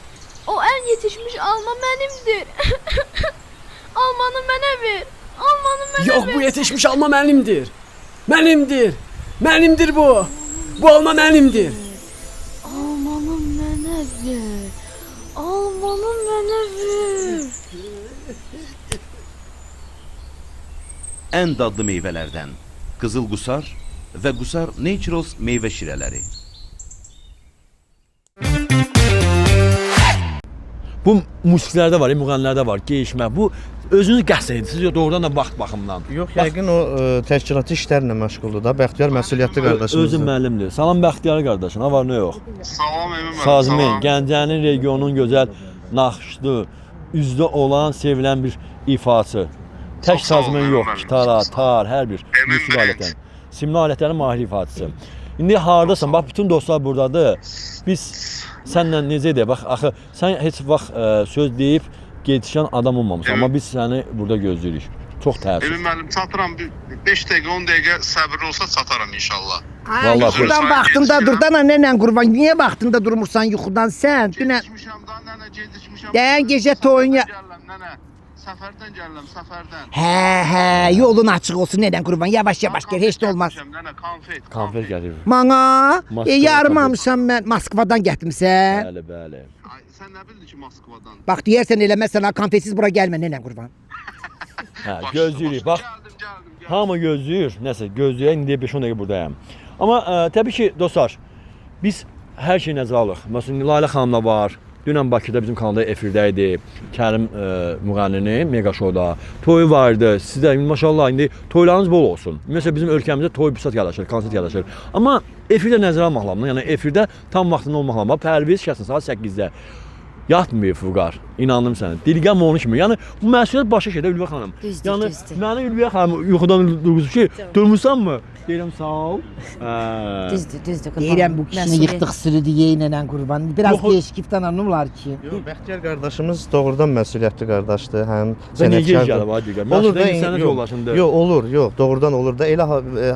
O ən yetişmiş alma mənimdir. Almanı mənə ver. Almanı mənə ver. Yox, bu yetişmiş alma mənimdir. Mənimdir bu. Bu alma mənimdir. Almanı mənə ver. Almanı mənə ver. Ən dadlı meyvələrdən qızıl qusar və qusar Naturals meyvə şirələri. Bu musiqilərdə var, müğənnilərdə var, geyişmə. Bu özünüz qəsd edirsiniz, doğrudan da vaxt baxımından. Yox, yəqin o təşkilatı işlərlə məşğuldur da. Bəxtiyar məsuliyyətli qardaşımızdır. Özü müəllimdir. Salam Bəxtiyar qardaşım, nə var, nə yox? Salam Emin müəllim. Sazmen, Gəncənin regionunun gözəl naxışlı, üzdə olan, sevilən bir ifaçı. Tək sazmen yox, gitara, tar, hər bir musiqi alətləri. Simli alətlərin mahir ifaçısı. İndi hardasan? Bax, bütün dostlar buradadır. Biz sənlə necə edək? Bax, axı, sən heç vaxt söz deyib yetişən adam olmamışsan, amma biz səni burada gözləyirik. Çox təəssüf. Emin müəllim, çatıram 5 dəqiqə, 10 dəqiqə səbirli olsa çataram inşallah. Vallahi Yuxudan vaxtında dur da nənən qurban. Niyə vaxtında durmursan yuxudan sən? Dünən Gecikmişəm da, nənə, gecikmişəm. Dən gecə toyun ya. Nənə, səfərdən gəlirəm, səfərdən. Hə, yolun açıq olsun nənən qurban. Yavaş gəl, heç nə olmaz. Nənə, konfet. Konfet gəlir. Mana, Moskva yarmamışam mən. Moskvadan gətirmisən. Bəli, bəli. Ay, sən nə bildin ki Moskvadan? Bax deyərsən eləməsən, konfetsiz bura gəlmə nənən qurban. Hə, gözləyirik. Bax, hamı gözləyir. Nəsə, gözləyək. İndi 5-10 dəqiqə buradayam. Amma təbii ki, dostlar, biz hər şeyi nəzərə alırıq. Məsələn, Layla xanımla var. Dünən Bakıda bizim kanalda efirdə idi. Kərim müğənninin Mega Show-da. Toyu vardı. Sizdə maşallah indi toylarınız bol olsun. Ümumiyyətlə bizim ölkəmizdə toy büsat yaraşır, konsert yaraşır. Amma efirdə nəzərə almaq lazımdır. Yəni efirdə tam vaxtında olmaq lazımdır. Pərviz şəxsən saat 8-də yatmıyor Fuqar. İnandım sənə. Dilgəm onu kimi. Yəni bu məsuliyyət başa şeydə Ülviyə xanım. Yəni məni Ülviyə xanım yuxudan durğusu ki, durmusanmı? Deyirəm sağ ol. Düzdür. Deyirəm bu kişini yıxdıq sürüdüyə nənən qurban. Biraz keşkifdən anlamlar ki. Yox, Bəxtiyar qardaşımız doğrudan məsuliyyətli qardaşdır, həm Sənətkardır. Gəlib ha digər. Olur da sənət yoldaşındır. Yox, olur, yox, doğrudan olur da. Elə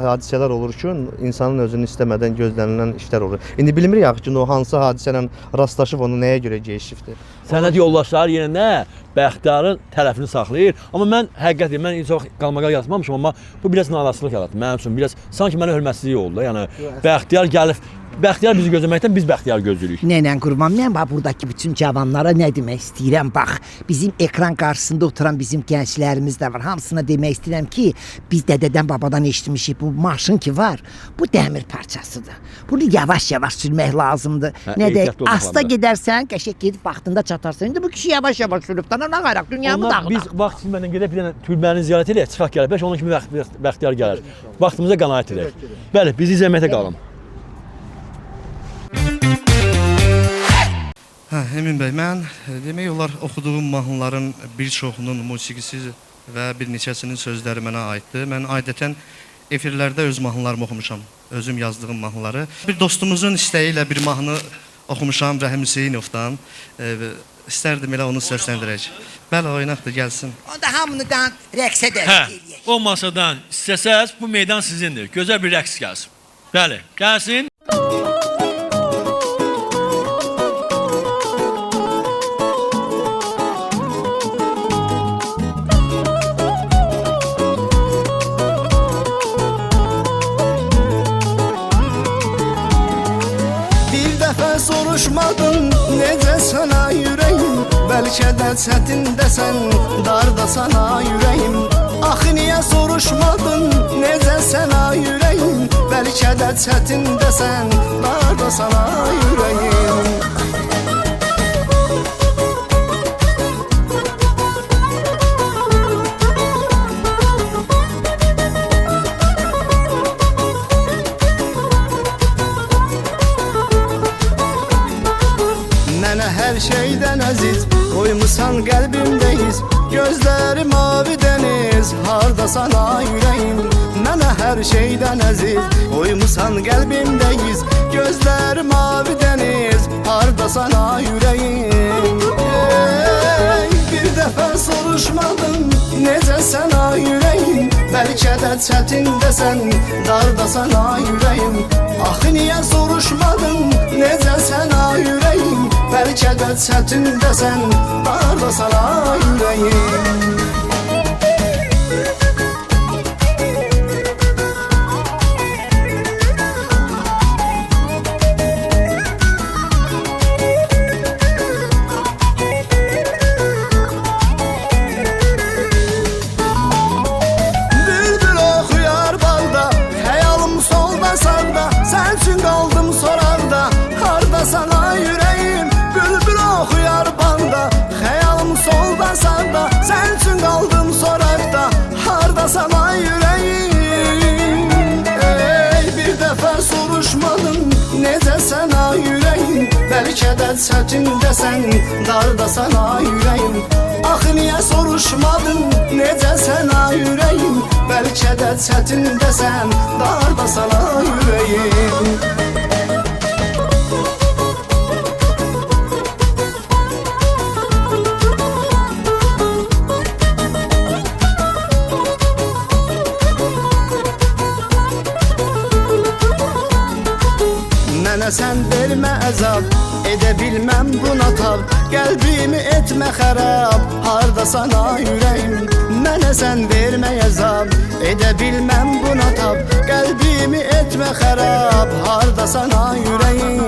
hadisələr olur ki, insanın özünü istəmədən gözlənilən işlər olur. İndi bilmirik axı ki, o hansı hadisələ rastlaşıb onu nəyə görə keşifdir. Sənət yoldaşları yenə Bəxtiyarın tərəfini saxlayır. Amma mən həqiqətən mən heç vaxt qalmaqal yazmamışam, amma bu biraz narazılıq yaratdı mənim üçün. Biraz sanki mənə hörmətsizlik oldu da. Yəni Bəxtiyar gəlib, Bəxtiyar bizi gözləməkdən biz Bəxtiyar gözləyirik. Nənən qurban, mən bax buradakı bütün cavanlara nə demək istəyirəm? Bax, bizim ekran qarşısında oturan bizim gənclərimiz də var. Hamısına demək istəyirəm ki, biz dədədən, babadan eşitmişik bu maşın ki var. Bu dəmir parçasıdır. Bunu yavaş-yavaş sürmək lazımdır. Nə də asta gedərsən, qəşəng gedib vaxtında çatarsan. İndi bu kişi yavaş-yavaş sürüb da nə qaraq dünyamı dağıdaq. Biz vaxt mənlə gedib bir dənə türbəni ziyarət edək, çıxaq gəlib. Bəlkə onun kimi Bəxtiyar gəlir. Vaxtımıza qənaət edək. Bəli, bizi izləməkdə qalın. Emin bəy, mən demək olar oxuduğum mahnıların bir çoxunun musiqisi və bir neçəsinin sözləri mənə aiddir. Mən adətən efirlərdə öz mahnılarımı oxumuşam, özüm yazdığım mahnıları. Bir dostumuzun istəyi ilə bir mahnı oxumuşam Rəhim Hüseynovdan. İstərdim elə onu səsləndirək. Bəli, oynaqdır, gəlsin. Onda hamıdan rəqs edək. O masadan istəsəz bu meydan sizindir. Gözəl bir rəqs gəlsin. Bəli, gəlsin. Soruşmadın necə sana yüreğim, bəlkə də çətindəsən, darda sana yüreğim. Axı niyə soruşmadın necə sana yüreğim, bəlkə də çətindəsən, darda sana yüreğim. şeyden əziz Qoymusan qəlbimdəyiz Gözləri mavi dəniz Hardasan ay ürəyim Mənə hər şeydən əziz Qoymusan qəlbimdəyiz Gözləri mavi dəniz Hardasan ay ürəyim Bir dəfə soruşmadım Necəsən ay ürəyim Bəlkə də çətindəsən Dardasan ay ürəyim Axı niyə soruşmadın Necəsən ay ürəyim Bəlkə də çətindəsən Dardasan ay ürəyim Sana yüreğim bülbül oxuyar banda Xəyalım soldan sağda Sən üçün qaldım soraqda Harda sana yüreğim Ey bir dəfə soruşmadın Necəsən ay yüreğim Bəlkə də çətindəsən Darda sana yüreğim Axı niyə soruşmadın Necəsən ay yüreğim Bəlkə də çətindəsən Darda sana yüreğim Mənə sən vermə əzab Edə bilməm buna tab Qəlbimi etmə xərab Hardasan ay ürəyim Mənə sən vermə əzab Edə bilməm buna tab Qəlbimi etmə xərab Hardasan ay ürəyim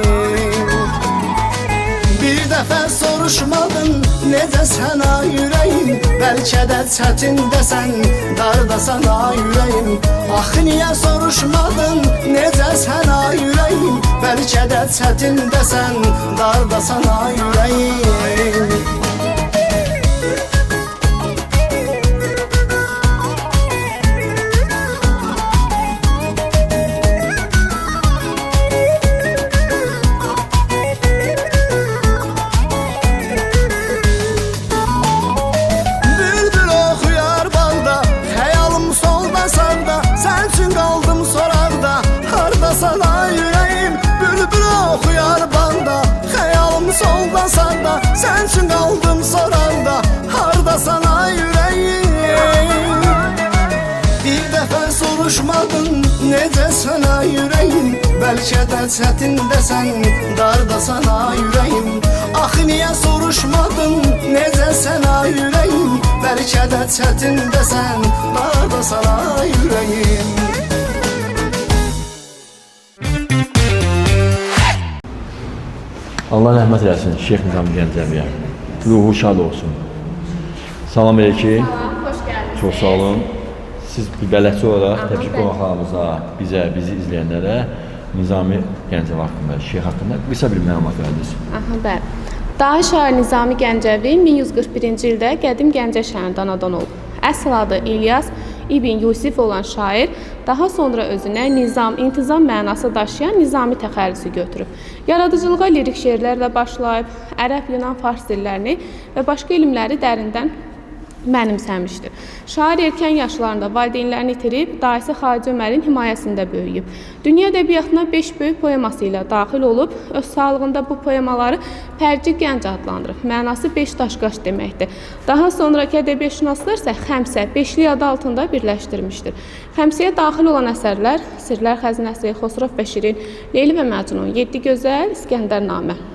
Bir dəfə soruşmadın Necəsən ay ürəyim Bəlkə də çətindəsən Dardasan ay ürəyim Axı niyə soruşmadın Necəsən ay ürəyim Bəlkə də çətindəsən Dardasan ay ürəyim Sana yüreğim bülbül oxuyar banda Xəyalım soldan sağda Sən üçün qaldım soranda Harda sana yüreğim Bir dəfə soruşmadın Necəsən ay yüreğim Bəlkə də çətindəsən Darda sana yüreğim Axı niyə soruşmadın Necəsən ay yüreğim Bəlkə də çətindəsən Darda sana yüreğim Allah rəhmət eləsin Şeyx Nizami Gəncəviyə. Ruhu şad olsun. Salam aleyküm. Hoş geldiniz. Çox sağ olun. Siz bir bələdçi olaraq təbii qonaqlarımıza, bizi izləyənlərə Nizami Gəncəvi haqqında, Şeyx haqqında qısa bir məlumat verdiniz. Bəli. Dahi şair Nizami Gəncəvi 1141-ci ildə qədim Gəncə şəhərində anadan olub. Əsl adı İlyas İbn Yusif olan şair daha sonra özünə nizam, intizam mənası daşıyan Nizami təxəllüsü götürüb. Yaradıcılığa lirik şeirlərlə başlayıb, ərəb, yunan, fars dillərini və başqa elmləri dərindən mənimsəmişdir. Şair erkən yaşlarında valideynlərini itirib, dayısı Xacə Ömərin himayəsində böyüyüb. Dünya ədəbiyyatına 5 böyük poeması ilə daxil olub, öz sağlığında bu poemaları Pərci Gənc adlandırıb. Mənası 5 daşqaş deməkdir. Daha sonraki ədəbiyyatşünaslar isə Xəmsə, beşlik adı altında birləşdirmişdir. Xəmsəyə daxil olan əsərlər Sirlər Xəzinəsi, Xosrov Bəşirin Leyli və Məcnun, 7 Gözəl, İskəndərnamə.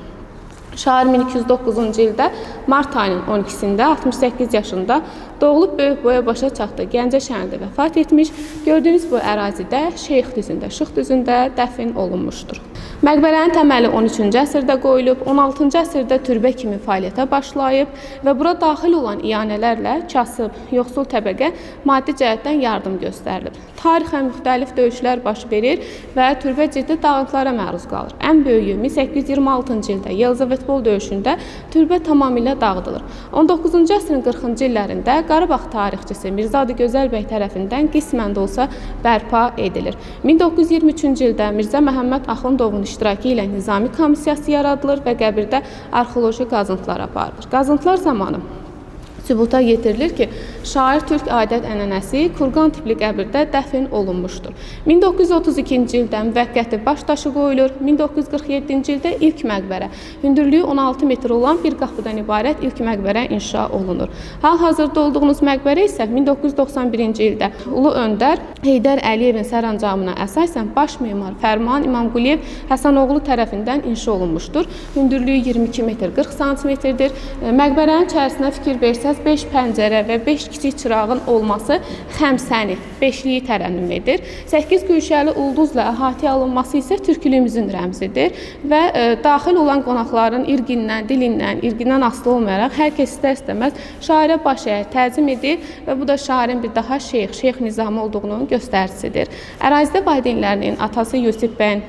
Şair 1209-cu ildə mart ayının 12-sində 68 yaşında doğulub böyük boya başa çatdı. Gəncə şəhərində vəfat etmiş. Gördüyünüz bu ərazidə Şeyx düzündə, Şıx düzündə dəfn olunmuşdur. Məqbərənin təməli 13-cü əsrdə qoyulub, 16-cı əsrdə türbə kimi fəaliyyətə başlayıb və bura daxil olan iyanələrlə kasıb, yoxsul təbəqə maddi cəhətdən yardım göstərilib. Tarixən müxtəlif döyüşlər baş verir və türbə ciddi dağıntılara məruz qalır. Ən böyüyü 1826-cı ildə Yelizavetpol döyüşündə türbə tamamilə dağıdılır. 19-cu əsrin 40-cı illərində Qarabağ tarixçisi Mirzədi Gözəlbəy tərəfindən qismən də olsa bərpa edilir. 1923-cü ildə Mirzə Məhəmməd Axundovun iştirakı ilə Nizami komissiyası yaradılır və qəbirdə arxeoloji qazıntılar aparılır. Qazıntılar zamanı sübuta yetirilir ki, şair türk adət-ənənəsi kurqan tipli qəbirdə dəfn olunmuşdur. 1932-ci ildə müvəqqəti baş daşı qoyulur. 1947-ci ildə ilk məqbərə, hündürlüyü 16 metr olan bir qapıdan ibarət ilk məqbərə inşa olunur. Hal-hazırda olduğumuz məqbərə isə 1991-ci ildə Ulu Öndər Heydər Əliyevin sərəncamına əsasən baş memar Fərman İmamquliyev Həsənoğlu tərəfindən inşa olunmuşdur. Hündürlüyü 22 metr 40 santimetrdir. Məqbərənin içərisinə fikir versəz 5 pəncərə və 5 kiçik çırağın olması xəmsəni, beşliyi tərənnüm edir. 8 gülşəli ulduzla əhatəyə alınması isə türkülüyümüzün rəmzidir və daxil olan qonaqların irqindən asılı olmayaraq hər kəs istər-istəməz şairə baş əyər, təzim edir və bu da şairin bir daha Şeyx Nizami olduğunun göstəricisidir. Ərazidə valideynlərinin atası Yusif bəyin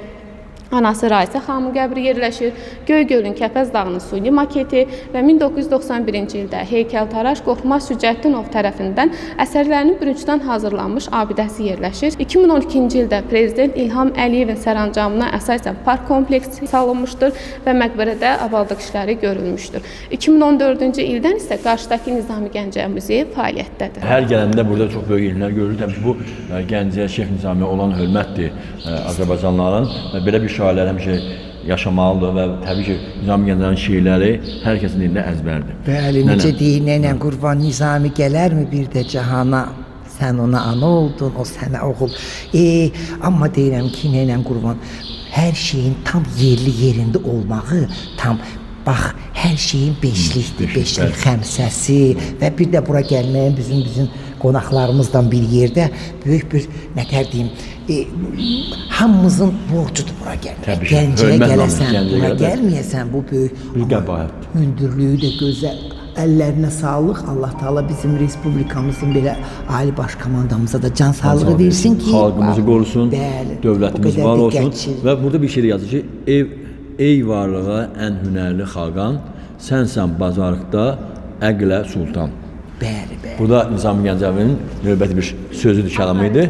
anası Raisə xanımın qəbri yerləşir. Göygölün Kəpəz dağının süni maketi və 1991-ci ildə heykəltaraş Qorxmaz Şücəddinov tərəfindən əsərlərinin bürüncdən hazırlanmış abidəsi yerləşir. 2012-ci ildə Prezident İlham Əliyevin sərəncamına əsasən park kompleksi salınmışdır və məqbərədə abadlıq işləri görülmüşdür. 2014-cü ildən isə qarşıdakı Nizami Gəncə muzeyi fəaliyyətdədir. Hər gələndə burada çox böyük illər görürük. Təbii bu Gəncəyə Şeyx Nizamiyə olan hörmətdir Azərbaycanlıların. Belə bir şairlər həmişə yaşamalıdır və təbii ki, Nizami Gəncənin şeirləri hər kəsin dilində əzbərdir. Bəli, necə deyir, nənə qurban Nizami gələrmi bir də cahana? Sən ona ana oldun, o sənə oğul. Amma deyirəm ki, nənə qurban, hər şeyin tam yerli yerində olmağı, tam bax, hər şeyin beşlikdir, beşlik xəmsəsi və bir də bura gəlməyin bizim qonaqlarımızdan bir yerdə böyük bir, nətər deyim, hamımızın borcudur bura gəlmək. Gəncəyə gələsən, bura gəlməyəsən, bu böyük hündürlüyü də gözəl. Əllərinə sağlıq, Allah Taala bizim respublikamızın belə ali baş komandamıza da can sağlığı versin ki, xalqımızı qorusun, dövlətimiz var olsun və burada bir şey yazır ki, ey varlığa ən hünərli xaqan, sənsən bazarlıqda əqlə sultan. Bəli. Burada Nizami Gəncəvinin növbəti bir sözüdür, kəlamı idi.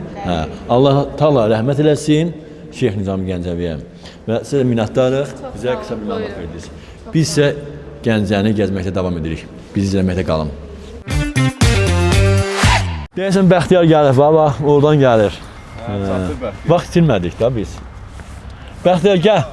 Allah Taala rəhmət eləsin Şeyx Nizami Gəncəviyə və sizə minnətdarıq, bizə qısa bir məlumat verdiniz. Biz isə Gəncəni gəzməkdə davam edirik. Bizi izləməkdə qalın. Deyəsən Bəxtiyar gəlir, bax, oradan gəlir. Vaxt itirmədik da biz. Bəxtiyar gəl.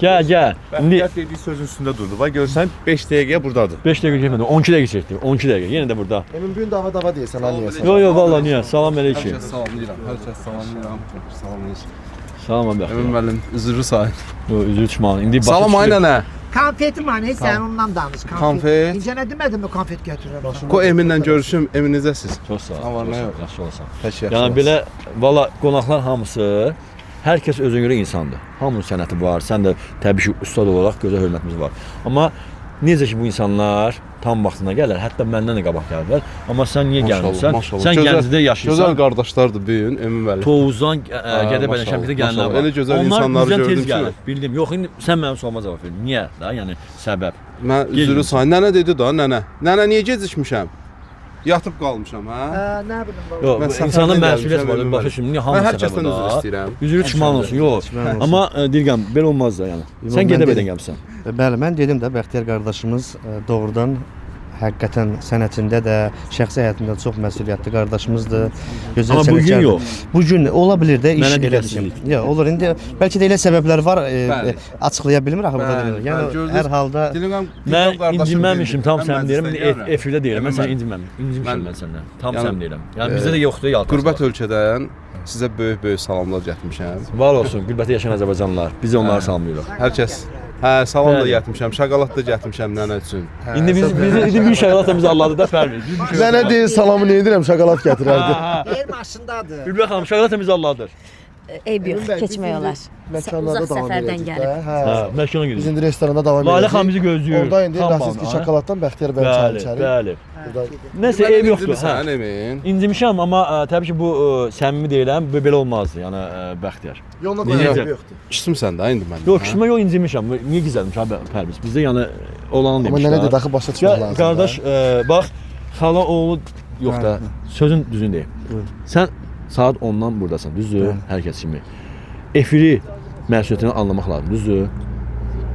Bəxtiyar dediyi sözün üstündə durdu. Bax görsən 5 dəqiqəyə burdadır. 5 dəqiqə getmədi, 12 dəqiqə çəkdi. 12 dəqiqə, yenə də burada. Emin bugün dava deyirsən, anlayırsan. Yox, vallahi niyə? Salam əleykum. Hər kəs salamlayıram. Salam Bəxtiyar. Emin müəllim, üzrlü sahib. Yox, üzrlü çıxmalı. İndi salam ay nənə. Konfetim var, nə sən ondan danış. Konfet. İncə nə demədin mi konfet götürürəm? Ko Eminlə görüşüm, Eminizdəsiz. Çox sağ ol. Yaxşı olasan. Yəni belə valla qonaqlar hamısı hər kəs özünə görə insandır. Hamının sənəti var. Sən də təbii ki, ustad olaraq gözəl hörmətimiz var. Amma necə ki bu insanlar tam vaxtında gələr, hətta məndən də qabaq gəlirlər. Amma sən niyə gəlmirsən? Sən Gəncədə yaşayırsan. Gözəl qardaşlardır bu gün Emin müəllim. Tovuzdan Gədəbəyə Şəmkirdə gələnlər var. Elə gözəl insanları gördüm ki. Bildim. Yox, indi sən mənim sualıma cavab ver. Niyə da? Yəni səbəb. Mən üzrlü sahib. Nənə dedi da, nənə. Nənə niyə gecikmişəm? Yatıb qalmışam, hə? Nə bilim baba. Yox, insanın məsuliyyəti var. Başa düşürəm. Niyə hamı səbəb var? Üzr istəyirəm. Üzrlü çıxman olsun. Yox. Amma deyirəm, belə olmaz da yəni. Sən Gədəbəydən gəlmisən. Bəli, mən dedim də Bəxtiyar qardaşımız doğrudan həqiqətən sənətində də, şəxsi həyatında çox məsuliyyətli qardaşımızdır. Gözəl amma bugün yox. Bugün ola bilər də iş eləsin. Yox, olur. İndi bəlkə də elə səbəblər var, açıqlaya bilmir axı burada. Yəni hər halda mən inciməmişim, tam sən deyirəm. Efirdə deyirəm. Mən sən inciməmişim mən səndən. Tam sən deyirəm. Yəni bizdə də yoxdur yaltaq. Qürbət ölkədən sizə böyük salamlar gətirmişəm. Var olsun, qürbətdə yaşayan Azərbaycanlılar. Biz onları salamlayırıq. Hər kəs salam da gətirmişəm, şokolad da gətirmişəm nənə üçün. İndi biz bir şokolad da biz Allah'da da fərq. Nənə deyir salamı nə edirəm, şokolad gətirərdi. Yer maşındadır. Bülbül xanım, şokolad da biz Allah'dır. Eyb yox, Emin bəy, biz keçmək indi olar. Məkanlarda Uzaq davam səfərdən edəcəyik gəlib. də. Hə, məkana Biz gidirik. indi restoranda davam edəcəyik. Lalə xanım bizi gözləyir. Orada indi Xan Rasiski bağlı, şokoladdan Bəxtiyar bəy çay Bəli, içərik. bəli. Burada Nəsə eyb yoxdur. Sən Emin. İncimişəm, amma təbii ki bu səmimi deyiləm, bu belə olmazdı. Yəni Bəxtiyar. yoluna Necə? qoyaq yoxdur. Küsmüsən də indi məndən. Yox, küsmə yox, incimişəm. Niyə gizlədim ki, Pərviz? Bizdə yəni olanı Amma demişlər. nənə də daxı başa çıxmaq lazımdır. Qardaş, bax, xala oğlu yox da, sözün düzünü deyim. Sən saat 10-dan burdasan, düzdür? Hər kəs kimi. Efiri məsuliyyətini anlamaq lazım, düzdür?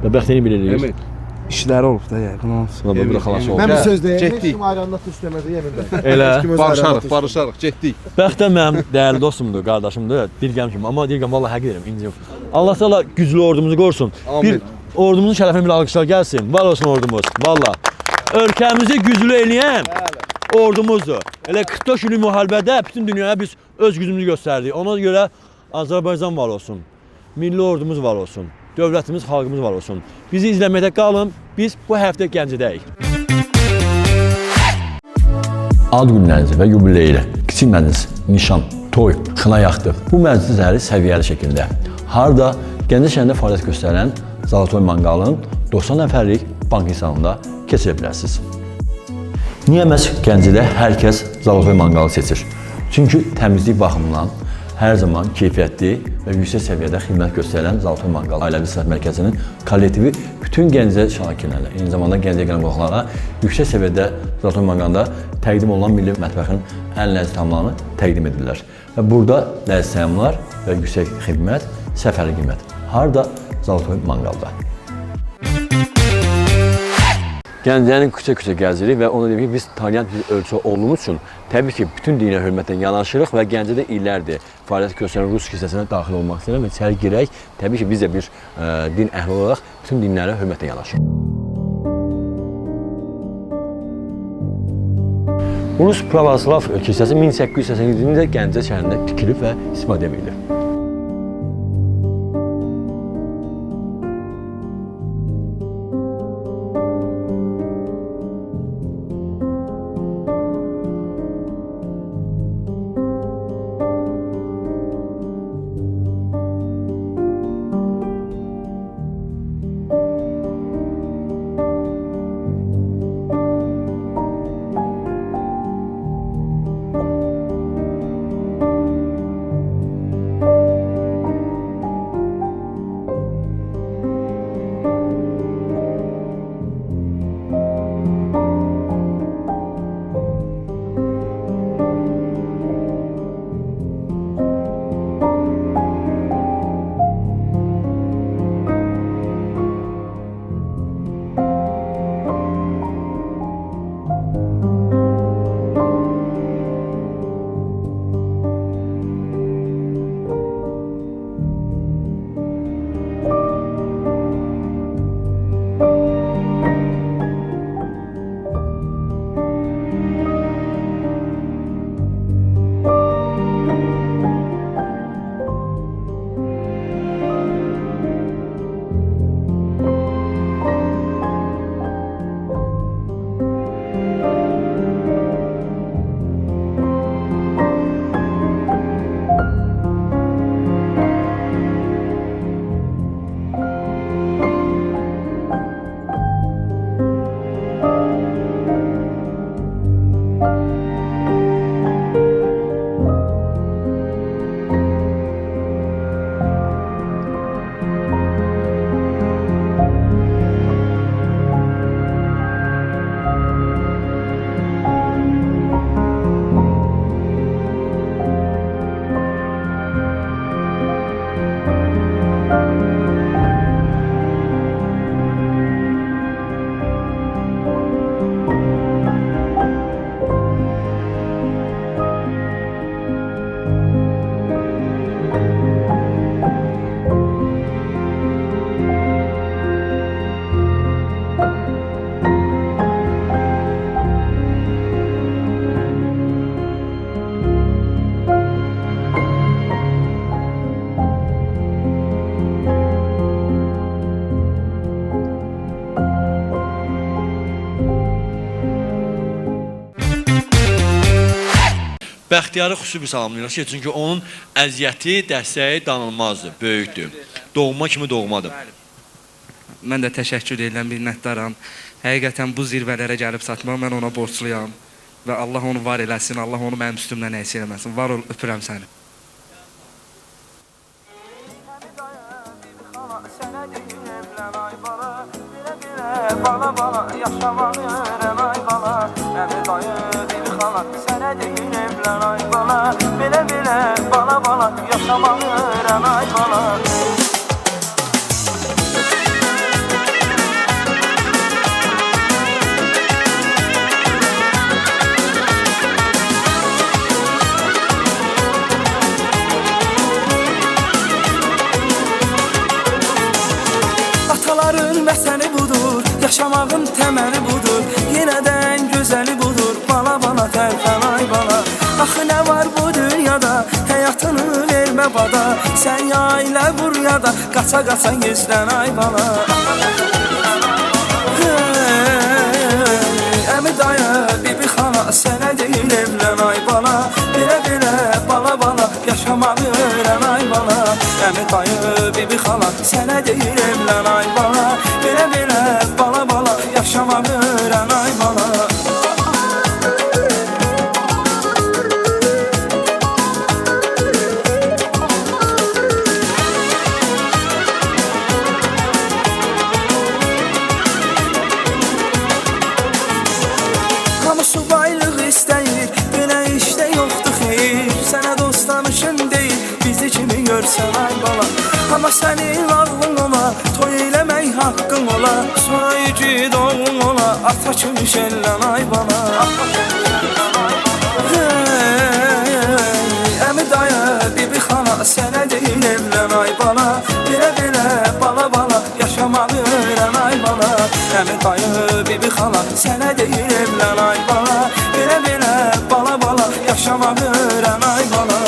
Və bəxtini bilirik. Emin. İşləri olub da yəqin olsun. Buna burada xalası oldu. Mən bir söz deyim. Heç Getdik. kim ayranına tuş demədi Emin bəy. Elə. Heç kim öz ayranına Barışarıq, tuş barışarıq, getdik. Bəxtə mənim dəyərli dostumdur, qardaşımdır, dirgəm kimi. Amma dirgəm vallahi həqiq edirəm, incim. Allah təala güclü ordumuzu qorusun. Amin. Bir ordumuzun şərəfinə bir alqışlar gəlsin. Var olsun ordumuz. Vallahi. Ölkəmizi güclü eləyən ordumuzdur. Elə 44 illik müharibədə bütün dünyaya biz öz gücümüzü göstərdik. Ona görə Azərbaycan var olsun. Milli ordumuz var olsun. Dövlətimiz, xalqımız var olsun. Bizi izləməkdə qalın. Biz bu həftə Gəncədəyik. Ad günlərinizi və yubileyli, kiçik məclis, nişan, toy, xına yaxdı. Bu məclisləri səviyyəli şəkildə. Harda Gəncə şəhərində fəaliyyət göstərən Zalatoy Manqalın 90 nəfərlik bank hesabında keçirə bilərsiniz. Niyə məhz Gəncədə hər kəs Zalatoy Manqalı seçir? Çünki təmizlik baxımından hər zaman keyfiyyətli və yüksək səviyyədə xidmət göstərən Zalatoy Manqal Ailəvi İstirahət Mərkəzinin kollektivi bütün Gəncə şakinlərlə, eyni zamanda Gəncəyə gələn qonaqlara yüksək səviyyədə Zalatoy Manqalda təqdim olunan milli mətbəxin ən ləzzətli tamamlarını təqdim edirlər. Və burada ləzzət təamlar və yüksək xidmət, səfərli qiymət. Harda? Zalatoy Manqalda. Gəncənin küçə-küçə gəzirik və ona deyim ki, biz tolerant bir ölkə olduğumuz üçün təbii ki, bütün dinə hörmətlə yanaşırıq və Gəncədə illərdir fəaliyyət göstərən rus kilsəsinə daxil olmaq istəyirəm və içəri girək. Təbii ki, biz də bir din əhli olaraq bütün dinlərə hörmətlə yanaşırıq. Rus Pravoslav kilsəsi 1887-ci ildə Gəncə şəhərində tikilib və istifadə edilir. Bəxtiyarı xüsusi bir salamlayırıq ki, çünki onun əziyyəti, dəstəyi danılmazdır, böyükdür. Doğma kimi doğmadır. Mən də təşəkkür edirəm, minnətdaram. Həqiqətən bu zirvələrə gəlib çatmaq mən ona borcluyam. Və Allah onu var eləsin, Allah onu mənim üstümdən əksik eləməsin. Var ol, öpürəm səni. Bala bala yaşamaq öyrən ay bala Əmi dayı bir xala sənə deyil evlən ay bala Belə belə bala bala yaşamaq öyrən ay bala Ataların məsəni budur Yaşamağın təməli budur Yenə də ən gözəli budur Bala bala tərpən ay bala Axı nə var bu dünyada Həyatını vermə bada Sən ya ilə buraya Qaça qaça gizlən ay bala Əmi dayı bibi xala Sənə deyil evlən ay bala Belə belə bala bala Yaşamağı öyrən ay bala Əmi dayı bibi xala Sənə deyil evlən ay bala Belə belə bala bala Yaşamağı öyrən ay bala Hamı subaylıq istəyir Belə işdə yoxdur xeyir Sənə dostanışın deyil Bizi kimi görsən ay bala Amma sənin ağlın ola Toy eləmək haqqın ola Sonra igid oğlun ola Ata kimi şəllən ay bala Əmi dayı bibi xala Sənə deyil evlən ay bala Belə belə bala bala Yaşamağı öyrən ay bala Əmi dayı bibi xala Sənə deyil evlən ay bala Belə belə bala bala Yaşamağı öyrən ay bala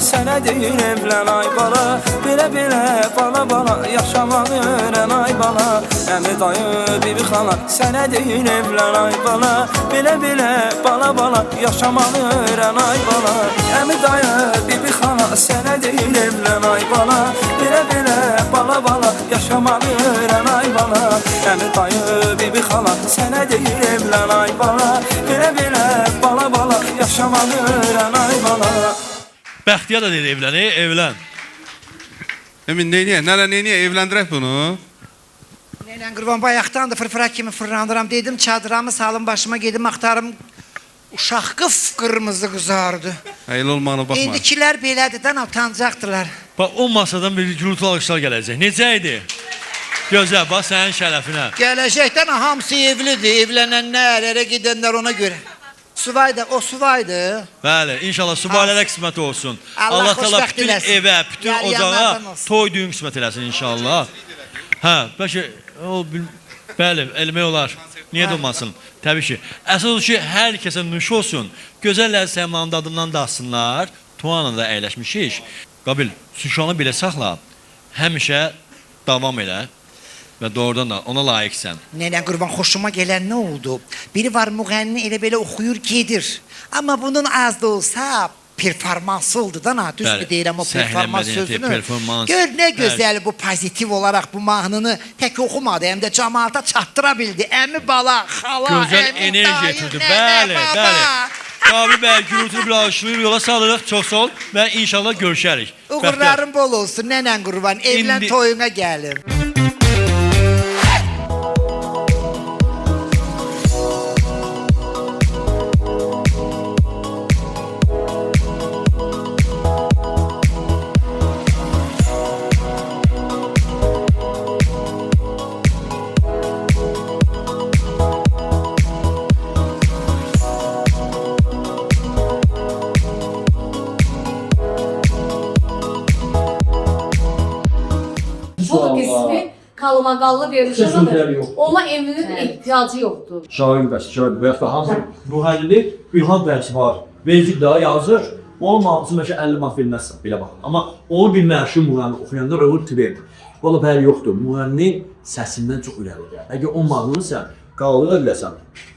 Sənə deyil evlən ay bala Belə belə bala bala Yaşamağı öyrən ay bala Əmi dayı bibi xala Sənə deyil evlən ay bala Belə belə bala bala Yaşamağı öyrən ay bala Əmi dayı bibi xala Sənə deyil evlən ay bala Belə belə bala bala Yaşamağı öyrən ay bala Əmi dayı bibi xala Sənə deyil evlən ay bala Belə belə bala bala Yaşamağı öyrən ay bala Bəxtiyar da deyir evlən. Emin neyniyə? Nələ neyniyə? Evləndirək bunu? Neylən qurban bayaqdandır fırfıra kimi fırlandıram. Dedim çadramı salım başıma gedim axtarım. Uşaq qıf qırmızı qızardı. Elə olmağına baxma. İndikilər belədirdən utancaqdılar. Bax o masadan bir gürültülü alqışlar gələcək. Necə idi? Gözəl, bax sənin şərəfinə. Gələcəkdən hamısı evlidir. Evlənənlər, ərə gedənlər ona görə. Suvaydı, o suvaydı. Bəli, inşallah subaylara qismət olsun. Allah təala bütün evə, bütün ocağa toy düyün qismət eləsin inşallah. Hə, bəlkə o bəli, eləmək olar. Niyə də olmasın? Təbii ki. Əsas odur ki, hər kəsə nuş olsun. Gözəl ləzzətlərin dadından da alsınlar. Tuğanla da əyləşmişik. Qabil, suşanı belə saxla. Həmişə davam elə. Və doğrudan da ona layiqsən. Nənən qurban xoşuma gələn nə oldu? Biri var müğənni elə belə oxuyur gedir. Amma bunun az da olsa performansı oldu da na, düz mü Bəli, deyirəm o səhnə performans mədəniyyəti, sözünü. performans. Gör nə Bəli. gözəl bu pozitiv olaraq bu mahnını tək oxumadı, həm də cəmaata çatdıra bildi. Əmi bala, xala, Gözəl əmi, enerji dayı, getirdi. nənə, Bəli, baba. bəli. Qabil bəy gürültülü bir alışlayıb yola salırıq. Çox sağ ol və inşallah görüşərik. Uğurların bol olsun, nənən qurban. Evlən İndi- toyuna gəlim. Bu qismi qalmaqallı verilişədir. Ona Eminin ehtiyacı yoxdur. Şair bəstəkar və yaxud da hansı mühəlli İlham dərsi var. Verdik daha yazır. Onun hamısı məşə 50 manat verməzsən belə bax. Amma onu bir məşhur müğənni oxuyanda olur trend. Valla bəli yoxdur. Müğənni səsindən çox irəli gəlir. Əgər o mahnını sən qaldıra biləsən.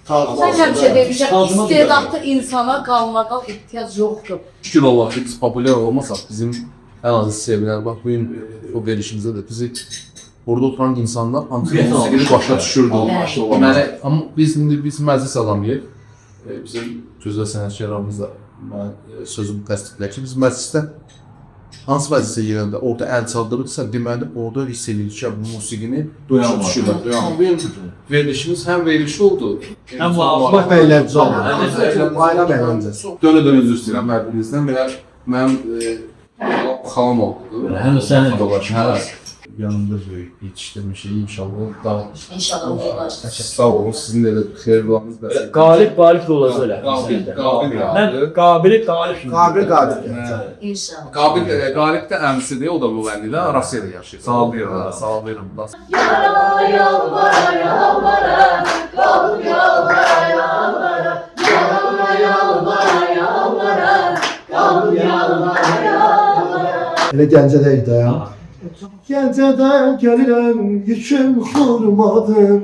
Sən həmişə demişəm, istedadlı insana qalmaqal ehtiyac yoxdur. Şükür Allah ki biz popüler olmasak bizim en azı sevilen bak bugün o verişimizde de bizi orada oturan insanlar musiqini başa düşürdü. Yani ama biz şimdi biz məclis adamıyıq. Bizim gözəl sənətkarlarımız da sözümü təsdiqlər ki biz məclisdə hansı məclisə yerəndə orada əl çaldırırsa deməli orada hiss edirik ki bu musiqini başa düşürlər. Bugün verilişimiz hem veriliş oldu. Həm Bax bəylər oldu. Bayram əyləncəsi. Dönə-dönə üzr istəyirəm hər birinizdən. Belə mənim xalam oldu. Həm də sənin Hə. Yanımda böyük yetişdirmişik inşallah. Daha İnşallah olur. sağ olun. Sizin də elə xeyirləriniz bəs. Qalib da olacaq elə. Mən Qabilib. İnşallah. Qalib də əmsidir, o da bu vəlidə Rusiyada yaşayır. Sağ olun. Sağ olun. Yalvara yalvara yalvara, kalk yalvara yalvara, yalvara yalvara yalvara, kalk yalvara yalvara. Elə Gəncədəyik də ya. Gəncədən gəlirəm, yüküm xurmadım.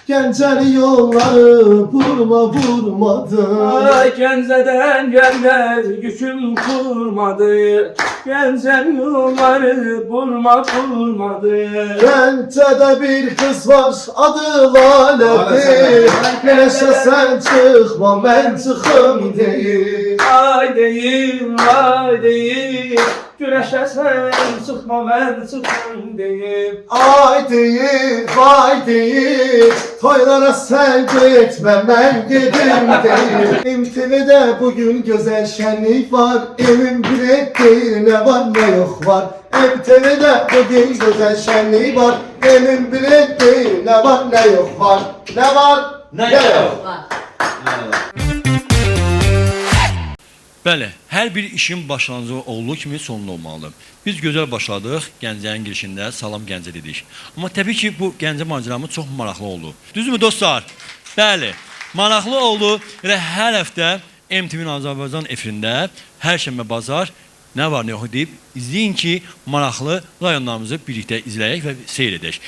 Gəncəli yolları vurmadım. Ay Gəncədən gəllər yüküm kurmadı. Gəncəl yolları vurmadı. Gəncədə bir qız var, adı Lalədir. Neşə sən çıxma, mən çıxım deyir. Ay deyim, ay deyim. Güləşəsən çıxma, mən çıxım deyim. Ay deyir, vay deyir. Toylara sən getmə, mən gedim deyir. MTV'də bugün gözəl şənlik var. Emin bilet deyir, nə var, nə yox var. MTV'də bugün gözəl şənlik var. Emin bilet deyir, nə var, nə yox var. Nə var, nə yox. Bəli, hər bir işin başlanğıcı olduğu kimi sonlu olmalıdır. Biz gözəl başladıq, Gəncənin girişində Salam Gəncə dedik. Amma təbii ki, bu Gəncə macəramız çox maraqlı oldu. Düzdürmü dostlar? Bəli, maraqlı oldu. Elə hər həftə MTV-nin Azərbaycan efirində hər şənbə bazar nə var, nə yox deyib izləyin ki, maraqlı rayonlarımızı birlikdə izləyək və seyr edək.